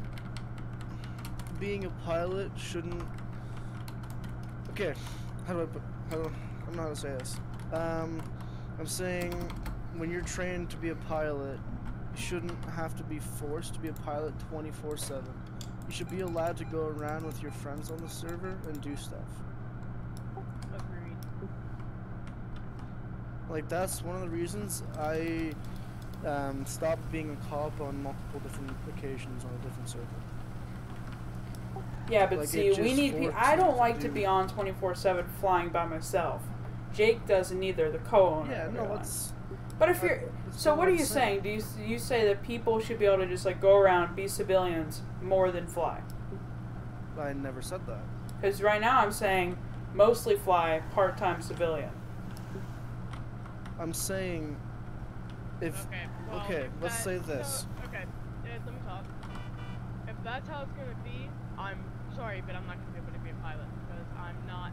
being a pilot shouldn't... Okay, I don't know how to say this. I'm saying when you're trained to be a pilot, you shouldn't have to be forced to be a pilot 24/7. You should be allowed to go around with your friends on the server and do stuff. Agreed. Like, that's one of the reasons I stopped being a cop on multiple different occasions on a different server. Yeah, but Like, see, it we just need. forced I you don't to like to do- be on 24/7 flying by myself. Jake doesn't either. The co-owner. Yeah, of no, airlines. it's... But if But you're, that's so not what what are I'm you saying? saying. Do you say that people should be able to just like go around, be civilians more than fly? I never said that. Because right now I'm saying mostly fly, part-time civilian. I'm saying if... Okay, well, okay, if let's that- say this. No, okay, let me talk. If that's how it's gonna be, I'm sorry, but I'm not gonna be able to be a pilot because I'm not.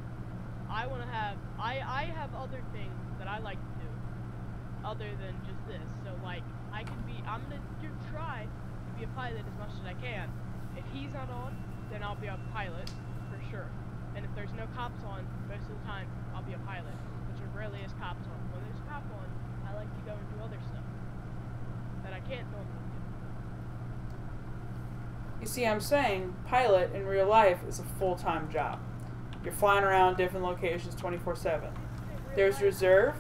I want to have. I have other things that I like to do, other than just this. So like, I can be. I'm gonna try to be a pilot as much as I can. If he's not on, then I'll be a pilot for sure. And if there's no cops on, most of the time I'll be a pilot, which there rarely is cops on. When there's a cop on, I like to go and do other stuff that I can't normally do. You see, I'm saying pilot in real life is a full-time job. You're flying around different locations 24/7. There's reserve.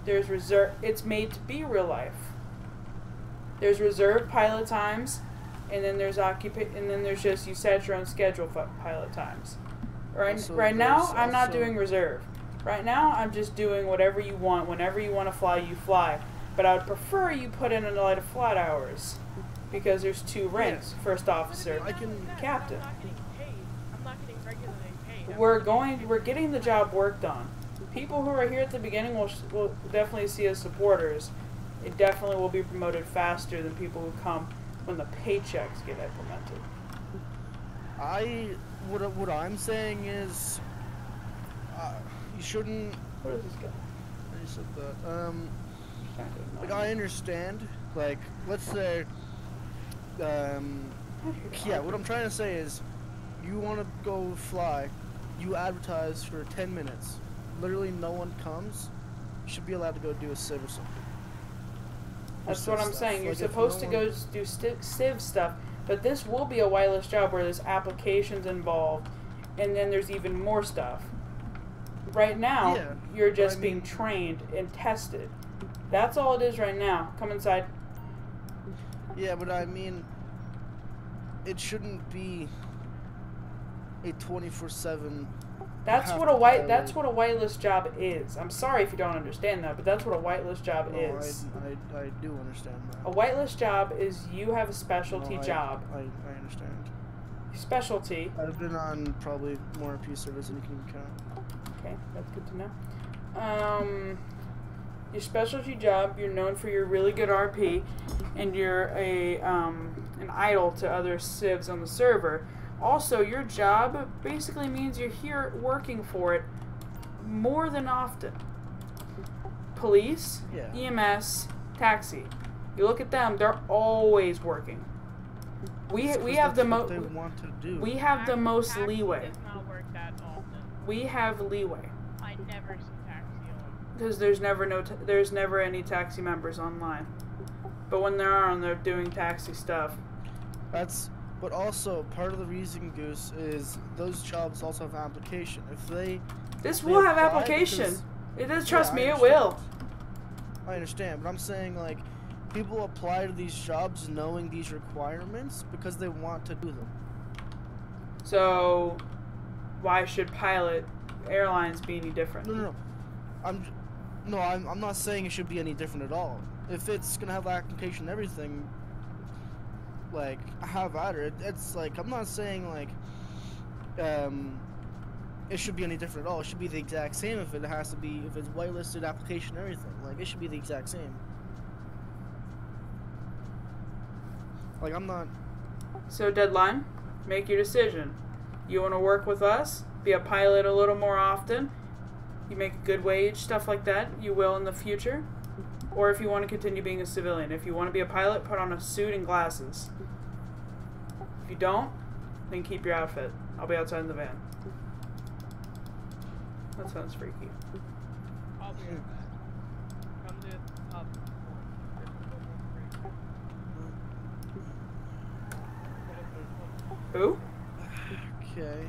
There's reserve. It's made to be real life. There's reserve pilot times, and then there's and then there's just you set your own schedule for pilot times. Right now, I'm not doing reserve. Right now, I'm just doing whatever you want. Whenever you want to fly, you fly. But I would prefer you put in a light of flight hours, because there's two ranks: first officer, captain. I'm not getting paid. I'm not getting regularly paid. We're getting the job work done. People who are here at the beginning will definitely see as supporters. It definitely will be promoted faster than people who come when the paychecks get implemented. What I'm saying is, you shouldn't... What is this guy? I said that. Like, I understand, like, let's say, yeah, what I'm trying to say is, you want to go fly, you advertise for 10 minutes, literally no one comes, you should be allowed to go do a civ or something. That's Or what civ I'm stuff. saying. You're Like, if supposed to no go one- do civ stuff, but this will be a wireless job where there's applications involved, and then there's even more stuff. Right now, Yeah, you're but just I being mean- trained and tested. That's all it is right now. Come inside. Yeah, but I mean, it shouldn't be a 24/7. That's have what to a white. pilot. That's what a whitelist job is. I'm sorry if you don't understand that, but that's what a whitelist job No, is. I do understand that. A whitelist job is you have a specialty No, job. I understand. Specialty. I've been on probably more RP servers than you can count. Okay, that's good to know. Your specialty job, you're known for your really good RP, and you're an idol to other civs on the server. Also, your job basically means you're here working for it more than often. Police, Yeah. EMS, taxi. You look at them, they're always working. We It's 'cause have the that's what most. they want to do. We have the most Taxi leeway. does not work that often. We have leeway I never see taxi on. because there's never any taxi members online. But when there are, and they're doing taxi stuff. But also part of the reason, Goose, is those jobs also have application. If they This they will have apply application. because- It does. Trust Yeah, me, I it will. understand. I understand, but I'm saying like people apply to these jobs knowing these requirements because they want to do them. So, why should pilot airlines be any different? No. I'm not saying it should be any different at all. If it's gonna have application and everything, like have at it. It's like I'm not saying like it should be any different at all. It should be the exact same if it's whitelisted application and everything. Like it should be the exact same. Like I'm not. So, deadline, make your decision. You want to work with us, be a pilot a little more often, you make a good wage, stuff like that, you will in the future. Or if you want to continue being a civilian. If you want to be a pilot, put on a suit and glasses. If you don't, then keep your outfit. I'll be outside in the van. That sounds freaky. I'll be right back. Come to the pub. Who? Okay.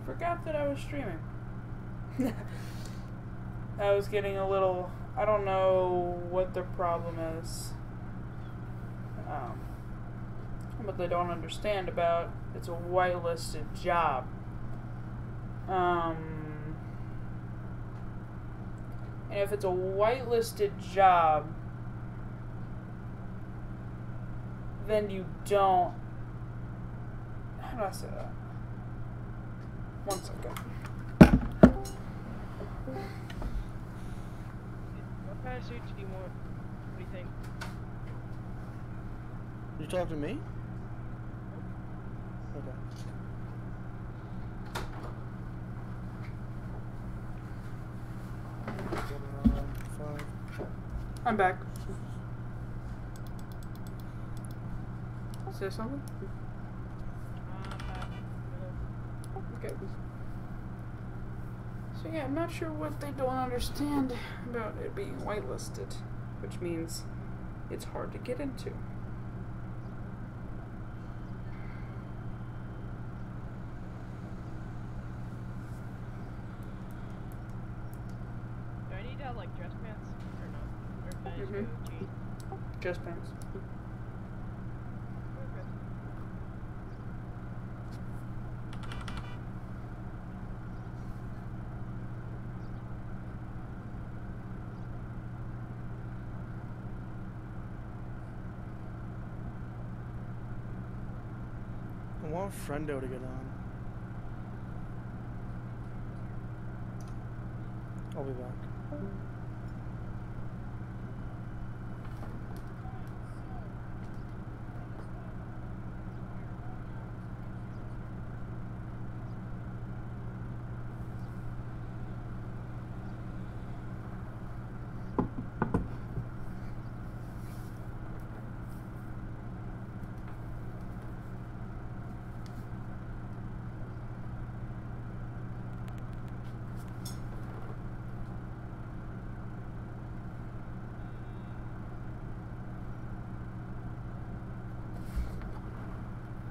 Forgot that I was streaming. I was getting a little. I don't know what the problem is. What they don't understand about it's a whitelisted job. And if it's a whitelisted job, then you don't. How do I say that? One second. What kind of suit do you want? What do you think? You talking to me? Okay. I'm back. Say something? Okay. So yeah, I'm not sure what they don't understand about it being whitelisted, which means it's hard to get into. Do I need to have like dress pants or no? Or can I just go jeans? Just pants. Okay. I want Friendo to get on. I'll be back.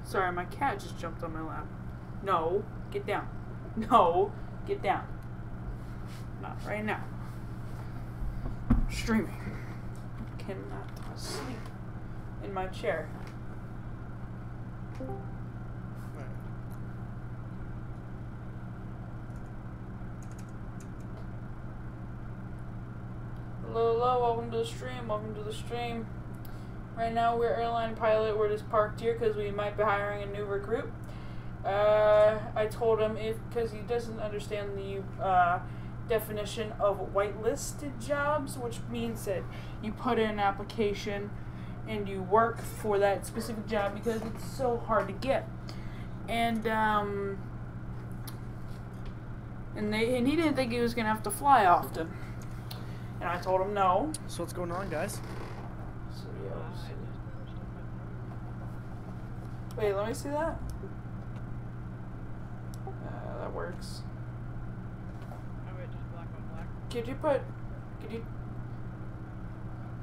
Sorry, my cat just jumped on my lap. No, get down. No, get down. Not right now. I'm streaming. I cannot sleep in my chair. Alright. Hello, hello, welcome to the stream, welcome to the stream. Right now we're airline pilot, we're just parked here because we might be hiring a new recruit. I told him because he doesn't understand the definition of whitelisted jobs, which means that you put in an application and you work for that specific job because it's so hard to get. And he didn't think he was gonna have to fly often. And I told him no. So what's going on, guys? So yeah. Wait, let me see that. That works. Oh wait, just black on black. Could you?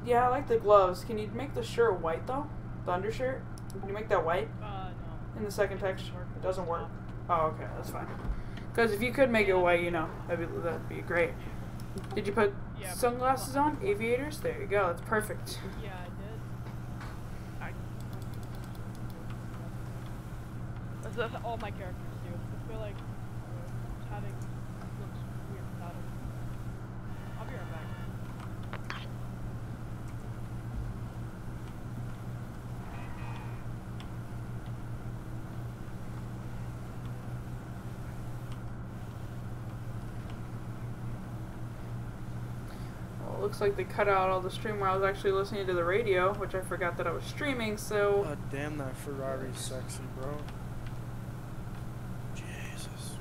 Yeah, I like the gloves. Can you make the shirt white though? The undershirt? Can you make that white No. in the second text? It doesn't work. Oh, okay, that's fine. Because if you could make it white, you know, that'd be great. Did you put sunglasses on? Aviators? There you go. That's perfect. Yeah, I did. That's all my characters do. I feel like having looks weird without them. I'll be right back. Well, it looks like they cut out all the stream where I was actually listening to the radio, which I forgot that I was streaming, so... God damn, that Ferrari's sexy, bro. Jesus.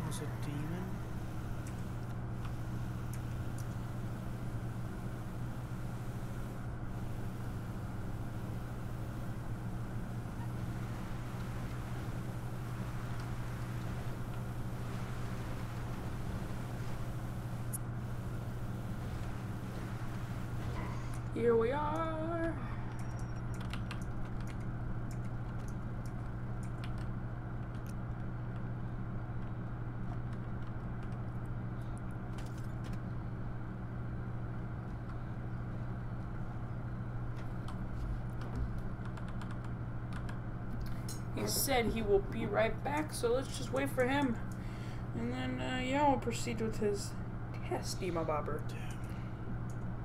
Was a demon? Here we are. He said he will be right back, so let's just wait for him. And then, yeah, we'll proceed with his testy, my bobber.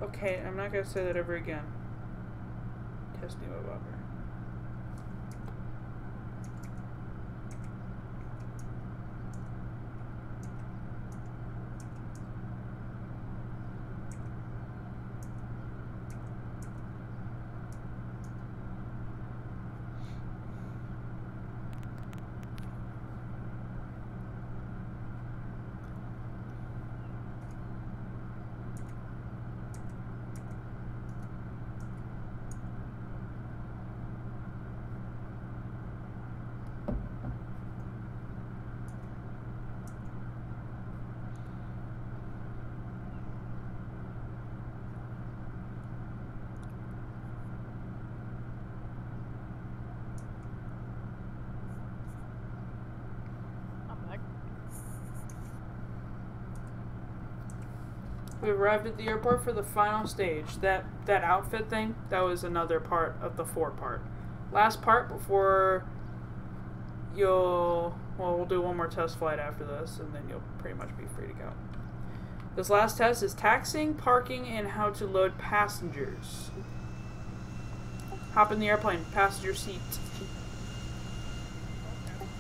Okay, I'm not gonna say that ever again. Testy, my bobber. We arrived at the airport for the final stage. That outfit thing, that was another part of the 4-part. Last part before we'll do one more test flight after this, and then you'll pretty much be free to go. This last test is taxiing, parking, and how to load passengers. Hop in the airplane, passenger seat.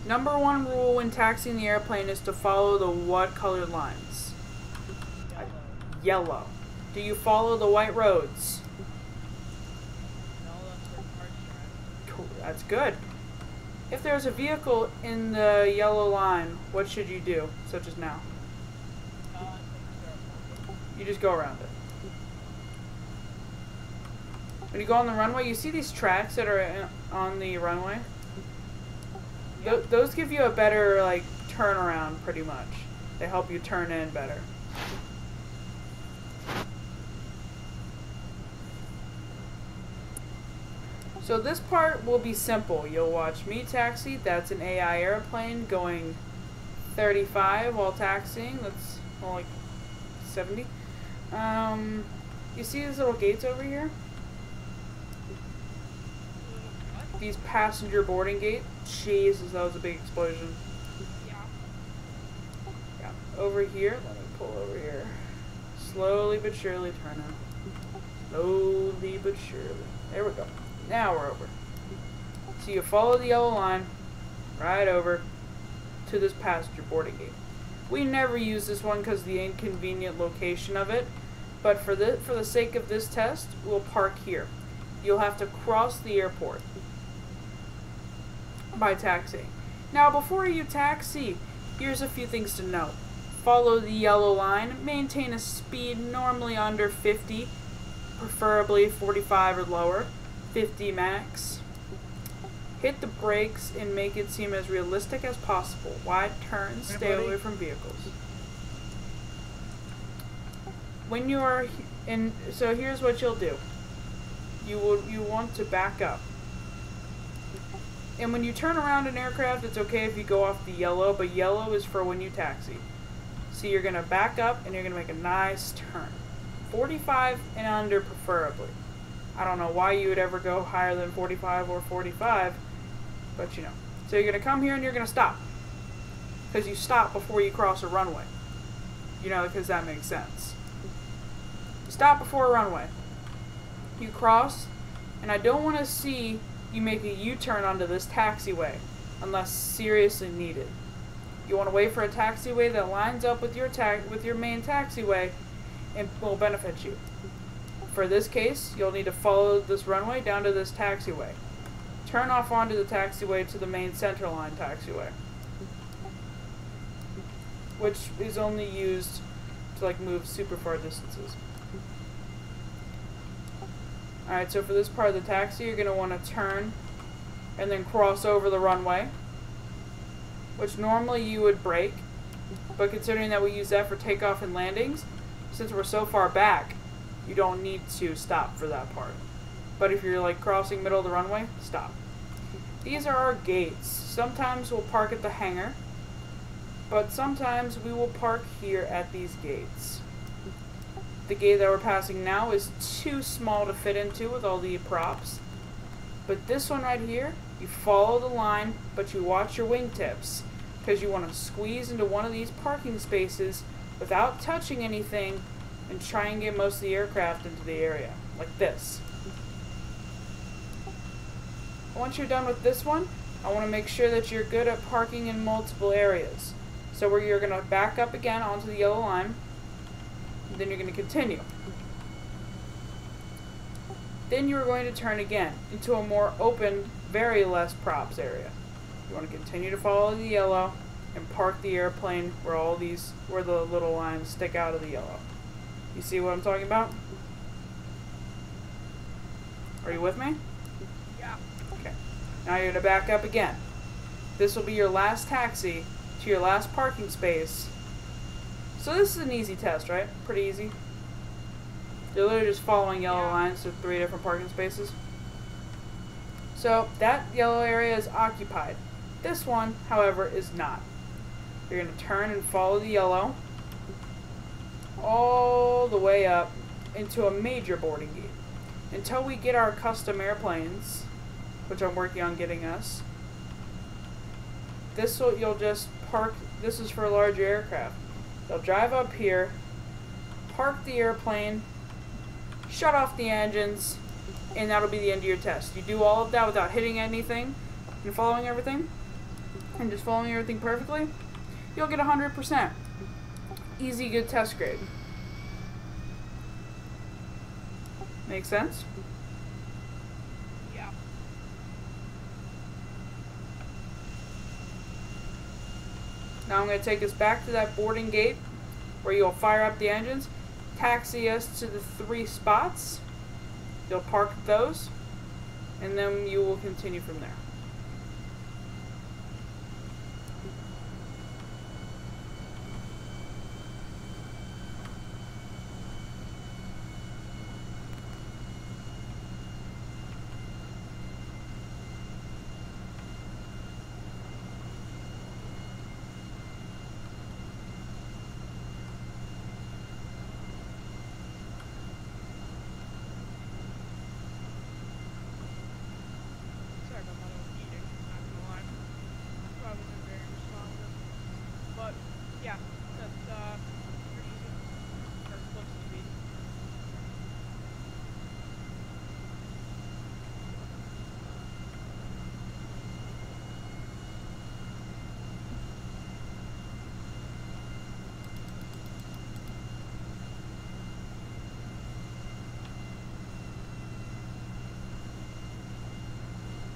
Number one rule when taxiing the airplane is to follow the what colored lines? Yellow. Do you follow the white roads? No, that's where cars drive. Cool, that's good. If there's a vehicle in the yellow line, what should you do, such as now? You just go around it. When you go on the runway, you see these tracks that are on the runway? Those give you a better, like, turnaround, pretty much. They help you turn in better. So this part will be simple. You'll watch me taxi. That's an AI airplane going 35 while taxiing. That's more like 70. You see these little gates over here? These passenger boarding gate. Jesus, that was a big explosion. Yeah. Yeah. Over here. Let me pull over here. Slowly but surely turn in. Slowly but surely. There we go. Now we're over. So you follow the yellow line right over to this passenger boarding gate. We never use this one because of the inconvenient location of it, but for the sake of this test, we'll park here. You'll have to cross the airport by taxiing. Now, before you taxi, here's a few things to note. Follow the yellow line. Maintain a speed normally under 50, preferably 45 or lower. 50 max. Hit the brakes and make it seem as realistic as possible. Wide turns, stay away from vehicles. When you are in, so here's what you'll do. You want to back up. And when you turn around an aircraft, it's okay if you go off the yellow, but yellow is for when you taxi. So you're going to back up and you're going to make a nice turn. 45 and under preferably. I don't know why you would ever go higher than 45 or 45, but you know. So you're going to come here and you're going to stop. Because you stop before you cross a runway. You know, because that makes sense. You stop before a runway. You cross, and I don't want to see you make a U-turn onto this taxiway, unless seriously needed. You want to wait for a taxiway that lines up with your main taxiway and will benefit you. For this case, you'll need to follow this runway down to this taxiway. Turn off onto the taxiway to the main centerline taxiway, which is only used to like move super far distances. Alright, so for this part of the taxi, you're going to want to turn and then cross over the runway, which normally you would brake, but considering that we use that for takeoff and landings, since we're so far back, you don't need to stop for that part. But if you're like crossing middle of the runway, stop. These are our gates. Sometimes we'll park at the hangar, but sometimes we will park here at these gates. The gate that we're passing now is too small to fit into with all the props. But this one right here, you follow the line, but you watch your wingtips, because you want to squeeze into one of these parking spaces without touching anything and try and get most of the aircraft into the area, like this. Once you're done with this one, I want to make sure that you're good at parking in multiple areas. So where you're going to back up again onto the yellow line, and then you're going to continue. Then you're going to turn again into a more open, very less props area. You want to continue to follow the yellow and park the airplane where the little lines stick out of the yellow. You see what I'm talking about? Are you with me? Yeah. Okay. Now you're going to back up again. This will be your last taxi to your last parking space. So this is an easy test, right? Pretty easy. You're literally just following yellow lines to 3 different parking spaces. So that yellow area is occupied. This one, however, is not. You're going to turn and follow the yellow all the way up into a major boarding gate until we get our custom airplanes, which I'm working on getting us. you'll just park. This is for larger aircraft. They'll drive up here, park the airplane, shut off the engines, and that'll be the end of your test. You do all of that without hitting anything and following everything, and just following everything perfectly, you'll get 100%. Easy, good test grade. Make sense? Yeah. Now I'm going to take us back to that boarding gate where you'll fire up the engines, taxi us to the 3 spots. You'll park those, and then you will continue from there. Sorry about that, I was eating, not gonna lie. So I wasn't very responsive. But, yeah, that's, pretty easy. Or close to be.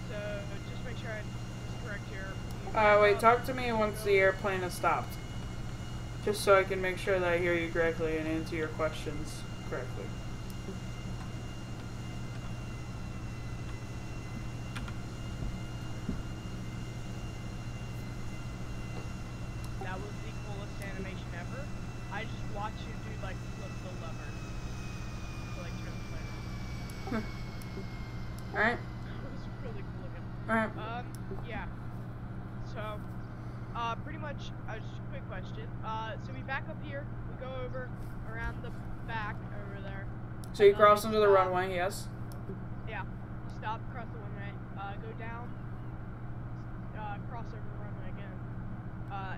So, just make sure I was correct here. Wait, talk to me once the airplane has stopped. Just so I can make sure that I hear you correctly and answer your questions correctly. That was the coolest animation ever. I just watched you do, like, flip the lever. To, like, turn the plane on. Alright? It was really cool looking. Alright. Yeah. So, pretty much, just a quick question. So we back up here, we go over, around the back, over there. So you and, cross we into the stop. runway, yes? Yeah. Stop, cross the runway, go down, cross over the runway again,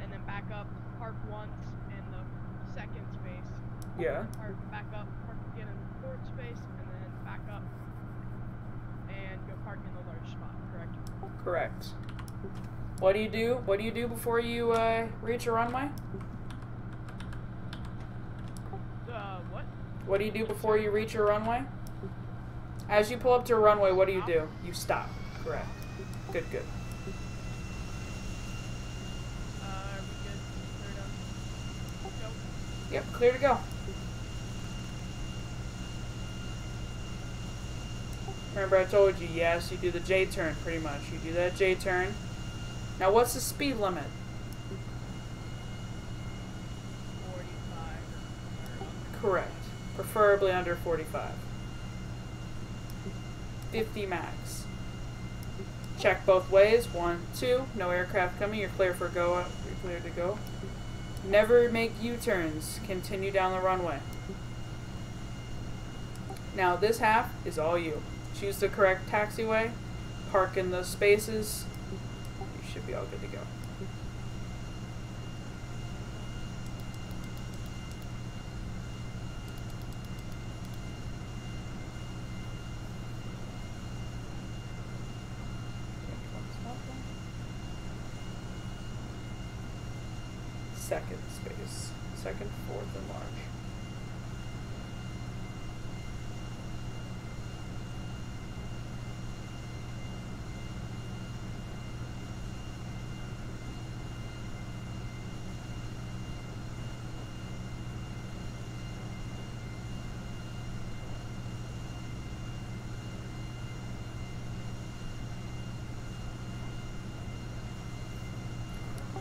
and then back up, park once in the second space. Yeah. Park back up, park again in the fourth space, and then back up, and go park in the large spot, correct? Correct. What do you do? What do you do before you reach a runway? What? What do you do before you reach a runway? As you pull up to a runway, what do you do? You stop. Correct. Good, good. Are we good? Clear to go? Yep, clear to go. Remember I told you, yes, you do the J turn pretty much. You do that J turn. Now what's the speed limit? 45. Correct. Preferably under 45. 50 max. Check both ways. 1, 2. No aircraft coming. You're clear for go. You're clear to go. Never make U-turns. Continue down the runway. Now this half is all you. Choose the correct taxiway. Park in those spaces. You should be all good to go. Second space. Second, fourth, and large.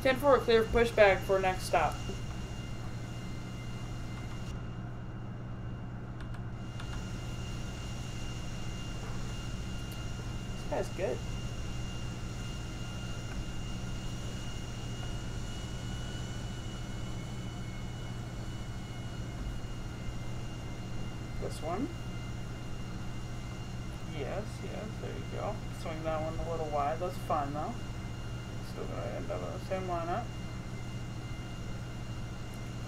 Ten four, clear pushback for next stop. This guy's good. This one. Yes, yes, there you go. Swing that one a little wide. That's fine though. still gonna end up in the same lineup.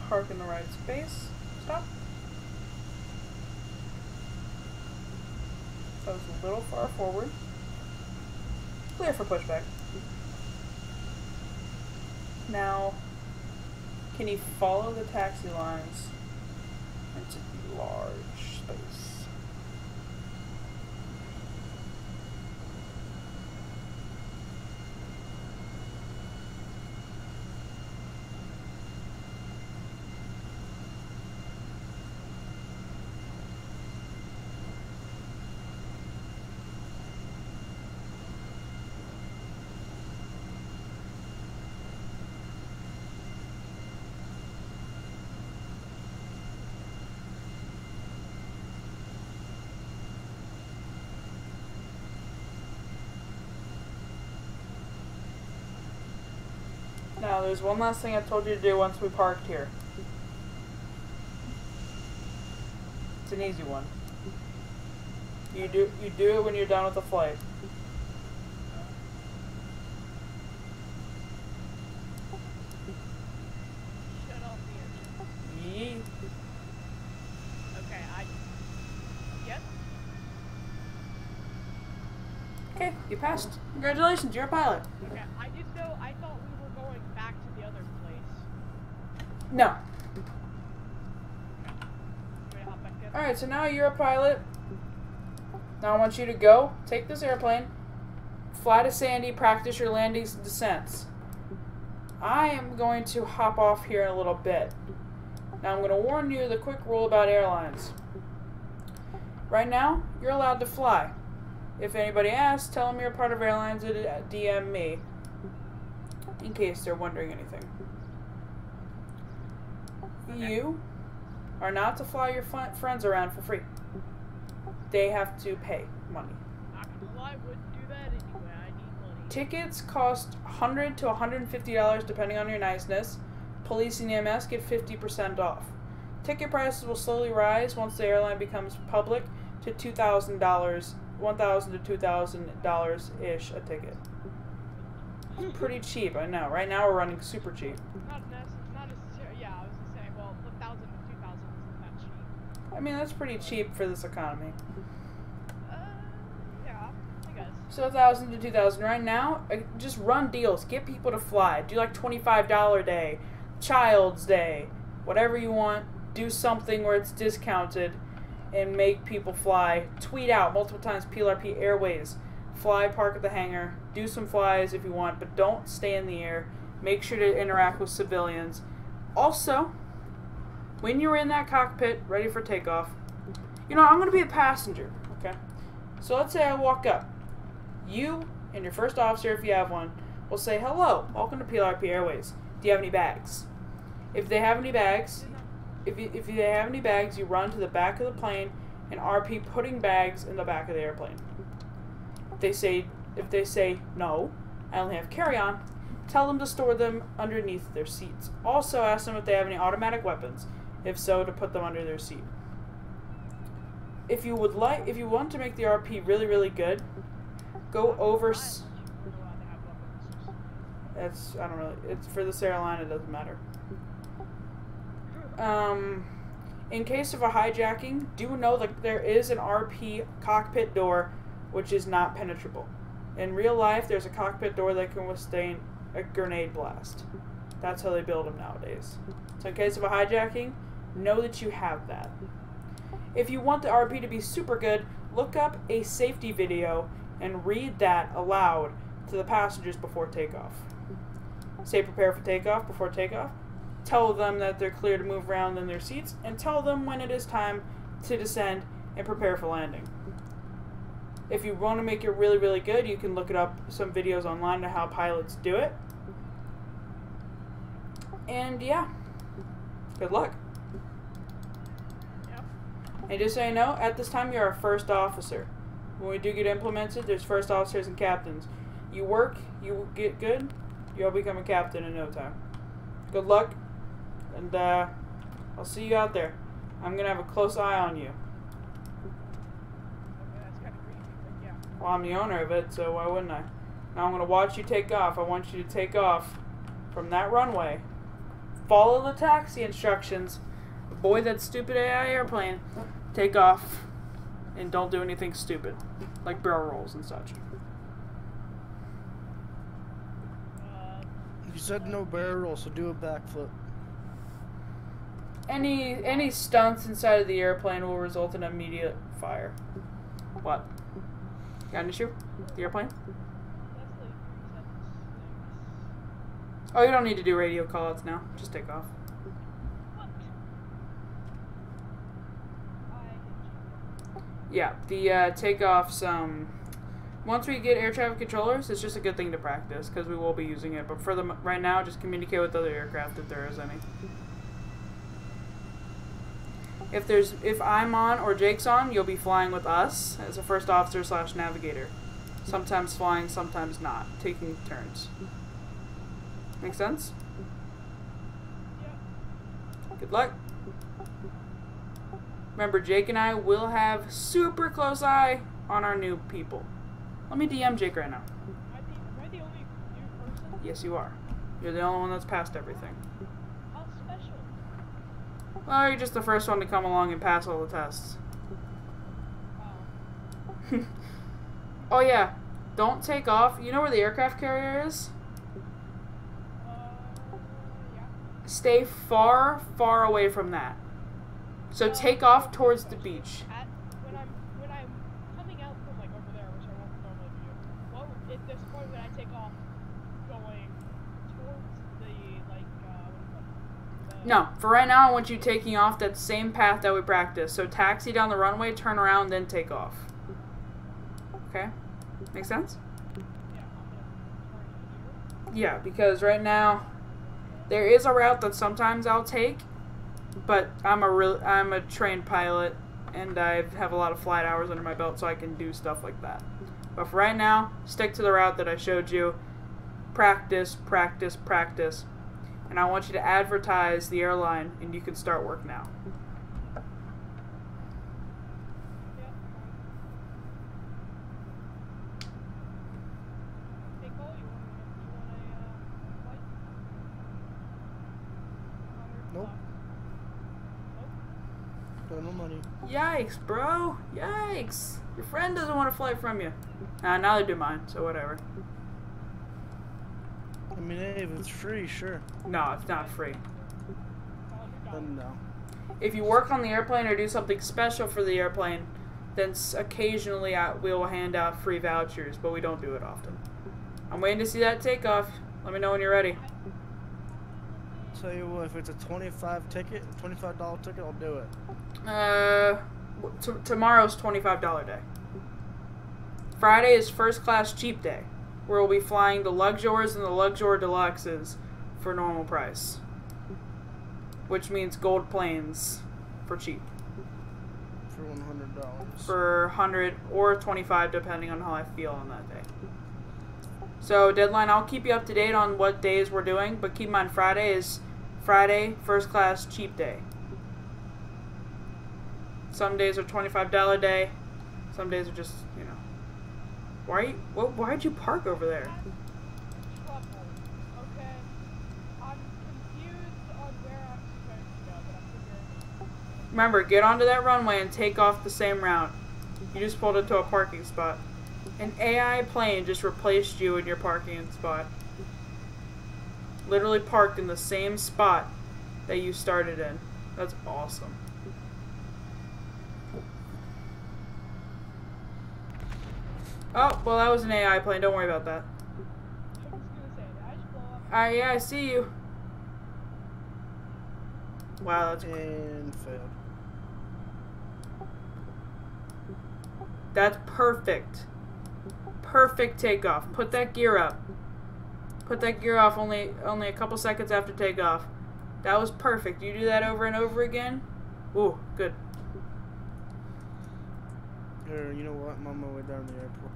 Park in the right space. Stop. That was a little far forward. Clear for pushback. Now, can you follow the taxi lines into the large space? Now, there's one last thing I told you to do once we parked here. It's an easy one. You do it when you're done with the flight. Shut off the engine. Yee. Okay, Yep. Okay, you passed. Congratulations, you're a pilot. Okay, I thought we were going back to the other place. No. Ready to hop back in? Alright, so now you're a pilot. Now I want you to go, take this airplane, fly to Sandy, practice your landings and descents. I am going to hop off here in a little bit. Now I'm going to warn you the quick rule about airlines. Right now, you're allowed to fly. If anybody asks, tell them you're a part of airlines and DM me. In case they're wondering anything. Okay. You are not to fly your friends around for free. They have to pay money. Not gonna lie, I wouldn't do that anyway. I need money. Tickets cost $100 to $150 depending on your niceness. Police and EMS get 50% off. Ticket prices will slowly rise once the airline becomes public to $2,000, $1,000 to $2,000-ish a ticket. It's pretty cheap, I know. Right now we're running super cheap. Not necessarily. Yeah, I was gonna say. Well, 1,000 to 2,000 isn't that cheap. I mean, that's pretty cheap for this economy. Yeah, I guess. So 1,000 to 2,000 right now. Just run deals. Get people to fly. Do like $25 day, Child's Day, whatever you want. Do something where it's discounted, and make people fly. Tweet out multiple times. PLRP Airways. Fly, park at the hangar. Do some flies if you want, but don't stay in the air. Make sure to interact with civilians. Also, when you're in that cockpit, ready for takeoff, you know, I'm going to be a passenger, okay? So let's say I walk up. You and your first officer, if you have one, will say, hello, welcome to PLRP Airways. Do you have any bags? If they have any bags, if they have any bags, you run to the back of the plane and RP putting bags in the back of the airplane. If they say no, I only have carry-on, tell them to store them underneath their seats. Also ask them if they have any automatic weapons. If so, to put them under their seat. If you want to make the RP really, really good, go over. It's for this airline. It doesn't matter. In case of a hijacking, do know that there is an RP cockpit door which is not penetrable. In real life, there's a cockpit door that can withstand a grenade blast. That's how they build them nowadays. So in case of a hijacking, know that you have that. If you want the RP to be super good, look up a safety video and read that aloud to the passengers before takeoff. Say prepare for takeoff before takeoff. Tell them that they're clear to move around in their seats, and tell them when it is time to descend and prepare for landing. If you want to make it really, really good, you can look it up some videos online to how pilots do it. And yeah, good luck. Yep. And just so you know, at this time you're a first officer. When we do get implemented, there's first officers and captains. You work, you get good, you'll become a captain in no time. Good luck, and I'll see you out there. I'm going to have a close eye on you. Okay, that's kind of creepy, but yeah. Well, I'm the owner of it, so why wouldn't I? Now I'm going to watch you take off. I want you to take off from that runway. Follow the taxi instructions. Avoid that stupid AI airplane. Take off. And don't do anything stupid. Like barrel rolls and such. You said no barrel roll, so do a backflip. Any stunts inside of the airplane will result in immediate fire. What? Got an issue? The airplane? Oh, you don't need to do radio callouts now. Just take off. Yeah, the takeoffs, once we get air traffic controllers, it's just a good thing to practice, because we will be using it. But for the right now, just communicate with other aircraft if there is any. If I'm on or Jake's on, you'll be flying with us as a first officer / navigator. Sometimes flying, sometimes not. Taking turns. Make sense? Good luck. Remember, Jake and I will have super close eye on our new people. Let me DM Jake right now. Am I the only new person? Yes, you are. You're the only one that's passed everything. How special? Well, you're just the first one to come along and pass all the tests. Oh. Oh yeah, don't take off. You know where the aircraft carrier is? Yeah. Stay far, far away from that. So take off towards the beach. When I'm coming out from like over there, which I won't normally do, what at this point when I take off going towards the like what do you call it? No, for right now I want you taking off that same path that we practiced. So taxi down the runway, turn around, then take off. Okay? Make sense? Yeah, I'm gonna turn here. Yeah, because right now there is a route that sometimes I'll take, but I'm a trained pilot and I have a lot of flight hours under my belt, so I can do stuff like that. But for right now, stick to the route that I showed you. Practice, practice, practice. And I want you to advertise the airline and you can start work now. Hey Cole, you want a flight? Nope. Got no money. Yikes, bro. Yikes. Your friend doesn't want a flight from you. Neither do mine, so whatever. I mean, hey, if it's free, sure. No, it's not free. Then no. If you work on the airplane or do something special for the airplane, then occasionally we will hand out free vouchers, but we don't do it often. I'm waiting to see that takeoff. Let me know when you're ready. Tell you what, if it's a $25 ticket, I'll do it. Tomorrow's $25 day. Friday is first class cheap day, where we'll be flying the Luxors and the Luxor Deluxes for normal price. Which means gold planes for cheap. For $100. For 100 or 25 depending on how I feel on that day. So deadline, I'll keep you up to date on what days we're doing, but keep in mind Friday is Friday first class cheap day. Some days are $25 day, some days are just, you know. Why'd you park over there? Trouble. Okay. I'm confused on where I'm supposed to go, but I'm figuring. Remember, get onto that runway and take off the same route. You just pulled into a parking spot. An AI plane just replaced you in your parking spot. Literally parked in the same spot that you started in. That's awesome. Oh, well that was an AI plane. Don't worry about that. I was gonna say, did I just blow up? Yeah, I see you. Wow, that's And failed. That's perfect. Perfect takeoff. Put that gear up. Put that gear off only a couple seconds after takeoff. That was perfect. You do that over and over again. Ooh, good. Here, you know what? I'm on my way down to the airport.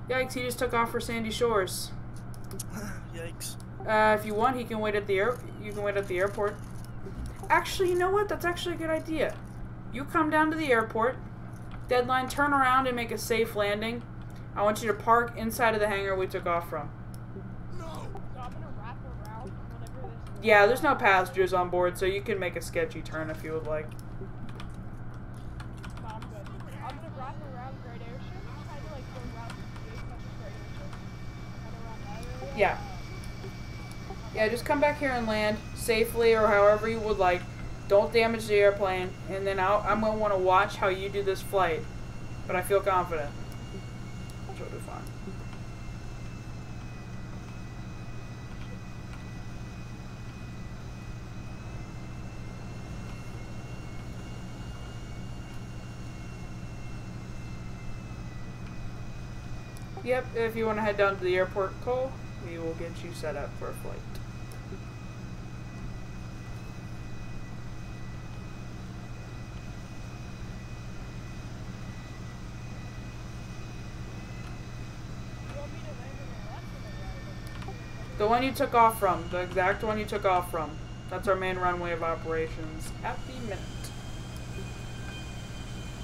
Yikes, he just took off for Sandy Shores. Yikes. If you want, he can wait at the you can wait at the airport. Actually, you know what? That's actually a good idea. You come down to the airport. Deadline, turn around and make a safe landing. I want you to park inside of the hangar we took off from. So I'm gonna wrap around whenever this. Yeah, there's no passengers on board, so you can make a sketchy turn if you would like. No, I'm good. I'm gonna wrap around Great Ocean, kind of like go around this much as Great Ocean, kind of around that area. Yeah. Yeah, just come back here and land safely or however you would like. Don't damage the airplane, and then I'm going to want to watch how you do this flight. But I feel confident. She'll do fine. Yep, if you want to head down to the airport, Cole, we will get you set up for a flight. You want me to land on the left or the right? The one you took off from. The exact one you took off from. That's our main runway of operations at the minute.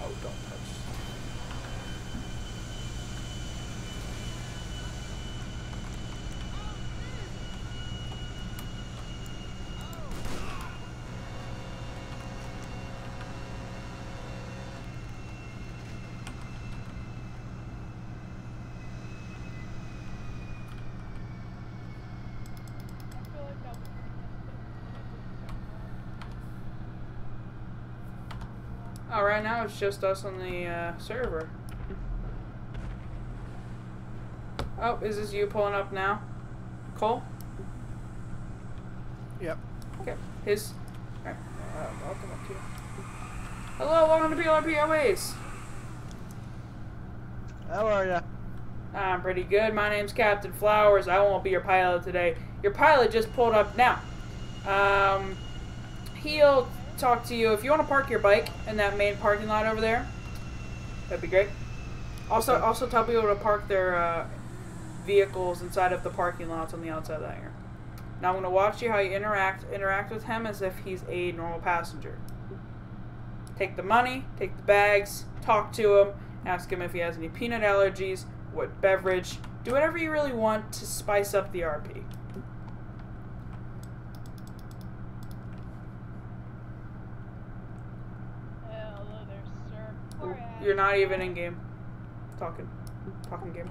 Oh, don't touch. I feel like that was Oh, right now it's just us on the server. Oh, is this you pulling up now? Cole? Yep. Okay. His. Alright. I'll come up to you. Hello, welcome to PLRP Airways. How are ya? I'm pretty good. My name's Captain Flowers. I won't be your pilot today. Your pilot just pulled up now. He'll talk to you if you want to park your bike in that main parking lot over there. That'd be great. Also tell people to park their vehicles inside of the parking lots on the outside of the hangar. Now I'm going to watch you how you interact with him as if he's a normal passenger. Take the money, take the bags, talk to him, ask him if he has any peanut allergies, what beverage, do whatever you really want to spice up the RP. hello there, sir. Where at? You're not even in game. Talking game.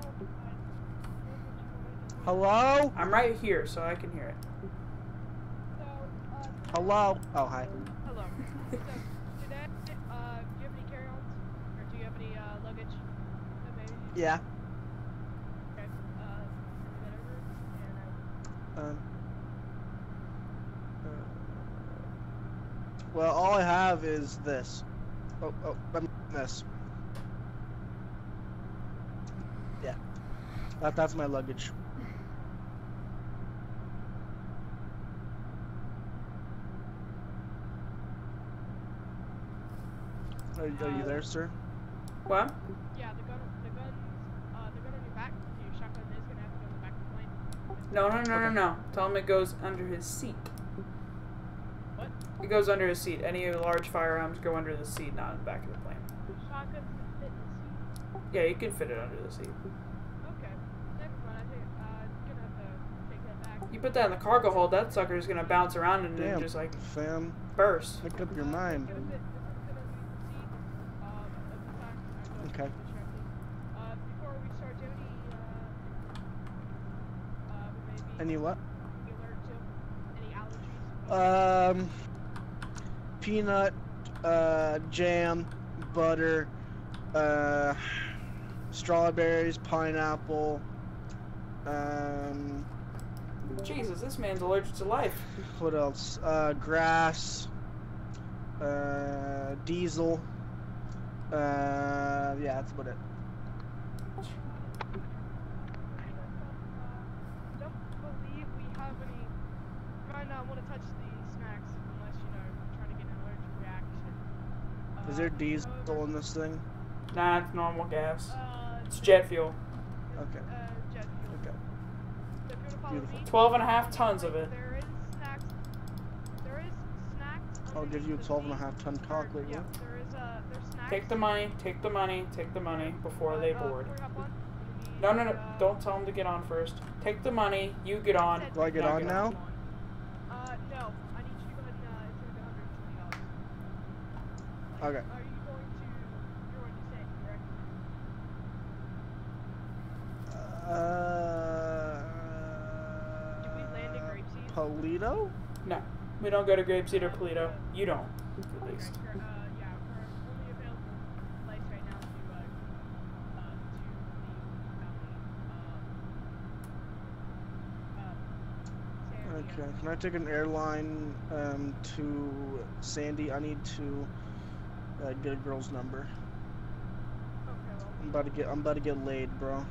Hello? I'm right here, so I can hear it. So, Hello? Oh, hi. hello. So, today, do you have any carry-ons? Or do you have any, luggage? That maybe? Yeah. Okay, bring that over, and Well, all I have is this. This. Yeah. That's my luggage. Are you there, sir? What? yeah, the gun on your back, your shotgun is gonna have to go in the back of the plane. No. Tell him it goes under his seat. What? It goes under his seat. Any large firearms go under the seat, not in the back of the plane. Shotgun can fit in the seat? Yeah, you can fit it under the seat. Okay. Never mind, I think, gonna have to take that back. You put that in the cargo hold, that sucker is gonna bounce around and then Damn, just like fam. burst. Make up your mind. This is gonna be the seat, at the time. I don't Okay. before we start, do you have any, maybe Any what? be alert to? Any allergies? Peanut, jam, butter, strawberries, pineapple, Jesus, this man's allergic to life. what else? Grass, diesel, yeah, that's about it. Don't believe we have any. Try not want to touch the snacks unless trying to get an allergic reaction. Is there diesel in this thing? Nah, it's normal gas. It's It's jet fuel. Okay. Jet fuel. Okay. So if you want to follow Beautiful. me, 12.5 tons of it. There is snacks. There is snacks. I'll give you a underneath the 12.5 seat. ton cock, wait, Yeah, what? there's snacks. Take the money before they board. Before we hop on, No, no, no. Don't tell him to get on first. Take the money. You get on. Do I get on now? No. I need you to go ahead and, it's gonna be $120. Okay. Are you going to, you're going to Sandy, correct? Did we land in Grapeseed? Polito? No, we don't go to Grapeseed or Polito. You don't, at least. Yeah, we're only available flights right now to the valley, Sandy. Okay. Can I take an airline to Sandy? I need to get a girl's number. Okay, well, I'm about to get laid, bro.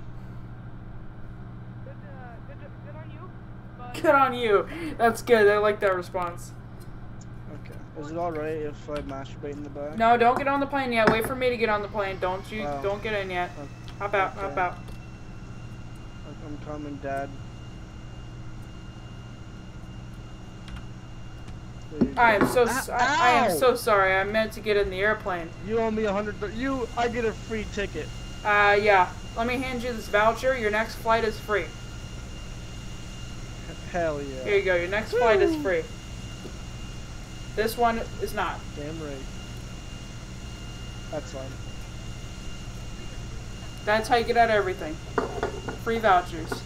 good on you. But Good on you. That's good. I like that response. Okay. Is it alright if I masturbate in the back? No, don't get on the plane yet. Wait for me to get on the plane. Don't Oh. get in yet. Okay. Hop out. Hop Okay. out. I'm coming, Dad. There you go. I am so I am Ow! so sorry. I meant to get in the airplane. You owe me $100. I get a free ticket. Yeah. Let me hand you this voucher. Your next flight is free. Hell yeah. Here you go. Your next flight is Woo! free. This one is not. Damn right. That's fine. That's how you get out of everything. Free vouchers.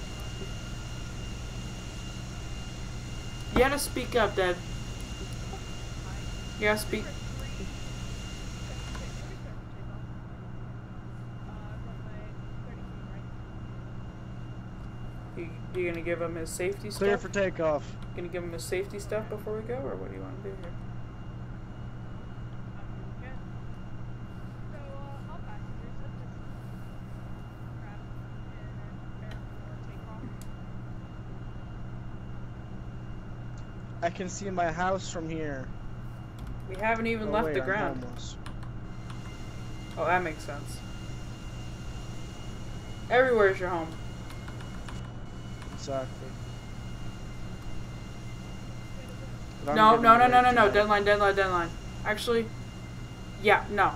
You gotta speak up, Dad. You gotta speak. You gonna give him his safety Clear stuff? for takeoff. Gonna give him his safety stuff before we go, or what do you want to do here? I can see my house from here. We haven't even Oh, left wait, the I'm ground. homeless. Oh, that makes sense. Everywhere's your home. Exactly. But I'm No, getting no, no, no, laid no, no. tonight. Deadline, deadline, deadline. Actually, yeah, no.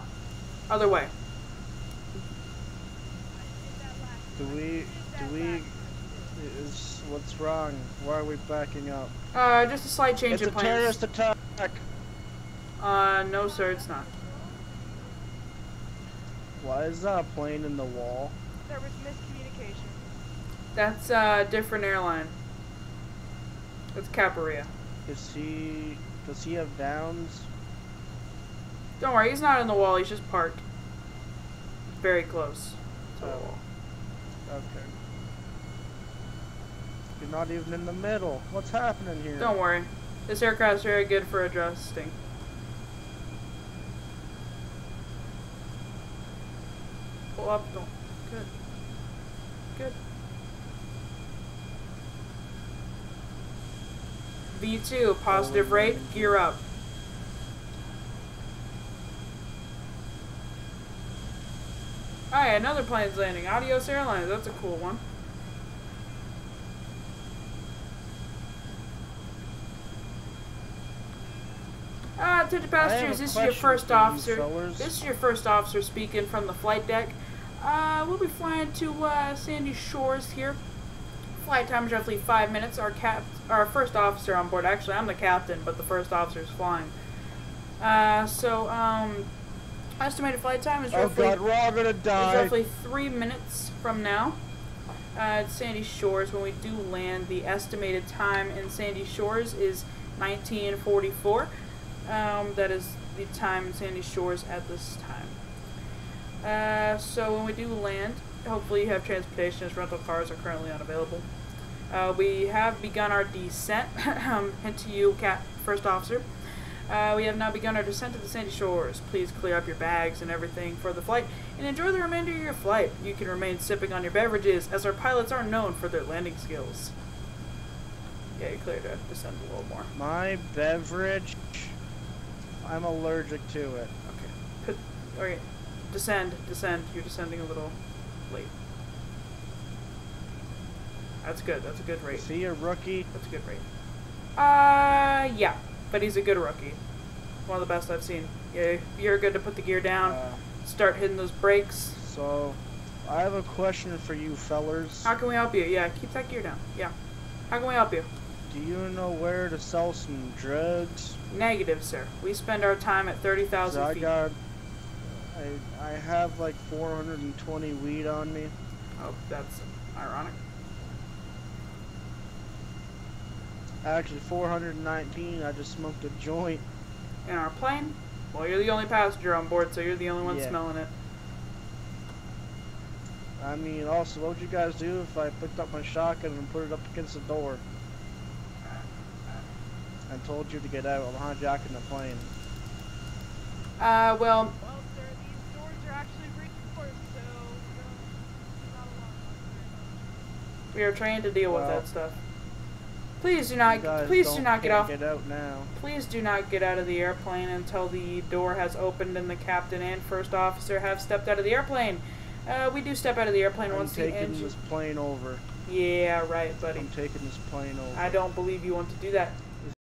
Other way. What's wrong? Why are we backing up? Just a slight change It's in a plans. terrorist attack. No, sir, it's not. Why is that a plane in the wall? There was miscommunication. That's a different airline. That's Caparia. Does he have downs? Don't worry, he's not in the wall. He's just parked. Very close to the wall. Okay. You're not even in the middle. What's happening here? Don't worry. This aircraft's very good for adjusting. Pull up. Don't. Good. Good. V2, positive rate, gear up. Alright, another plane's landing. Adios Airlines, that's a cool one. Attention passengers, this is your first officer. This is your first officer speaking from the flight deck. We'll be flying to Sandy Shores here. Flight time is roughly 5 minutes. Our first officer on board. Actually, I'm the captain, but the first officer is flying. Estimated flight time is roughly. Oh God, we're all gonna die. Is roughly 3 minutes from now. At Sandy Shores, when we do land, the estimated time in Sandy Shores is 1944. That is the time in Sandy Shores at this time. So when we do land, hopefully you have transportation, as rental cars are currently unavailable. We have begun our descent. Hint to you, First Officer. We have now begun our descent to the Sandy Shores. Please clear up your bags and everything for the flight, and enjoy the remainder of your flight. You can remain sipping on your beverages, as our pilots are known for their landing skills. Yeah, you're clear to descend a little more. My beverage. I'm allergic to it. Okay. Alright. Descend. You're descending a little late. That's good. That's a good rate. Is he a rookie? That's a good rate. Yeah. But he's a good rookie. One of the best I've seen. Yeah, you're good to put the gear down. Start hitting those brakes. So, I have a question for you fellers. How can we help you? Yeah, keep that gear down. Yeah. How can we help you? Do you know where to sell some drugs? Negative, sir. We spend our time at 'Cause 30,000 I feet. I have like 420 weed on me. Oh, that's ironic. Actually, 419. I just smoked a joint. In our plane? Well, you're the only passenger on board, so you're the only one Yeah. smelling it. I mean, also, what would you guys do if I picked up my shotgun and put it up against the door and told you to get out while hijacking the plane? Well, Well, sir, these doors are actually reinforced, so not a lot. we are trained to deal with Well, that stuff. Please do You not. guys Please do don't- not get can't off. Get out now. Please do not get out of the airplane until the door has opened and the captain and first officer have stepped out of the airplane. We do step out of the airplane I'm once the taking engine. this plane over. Yeah, right, buddy. I'm taking this plane over. I don't believe you want to do that.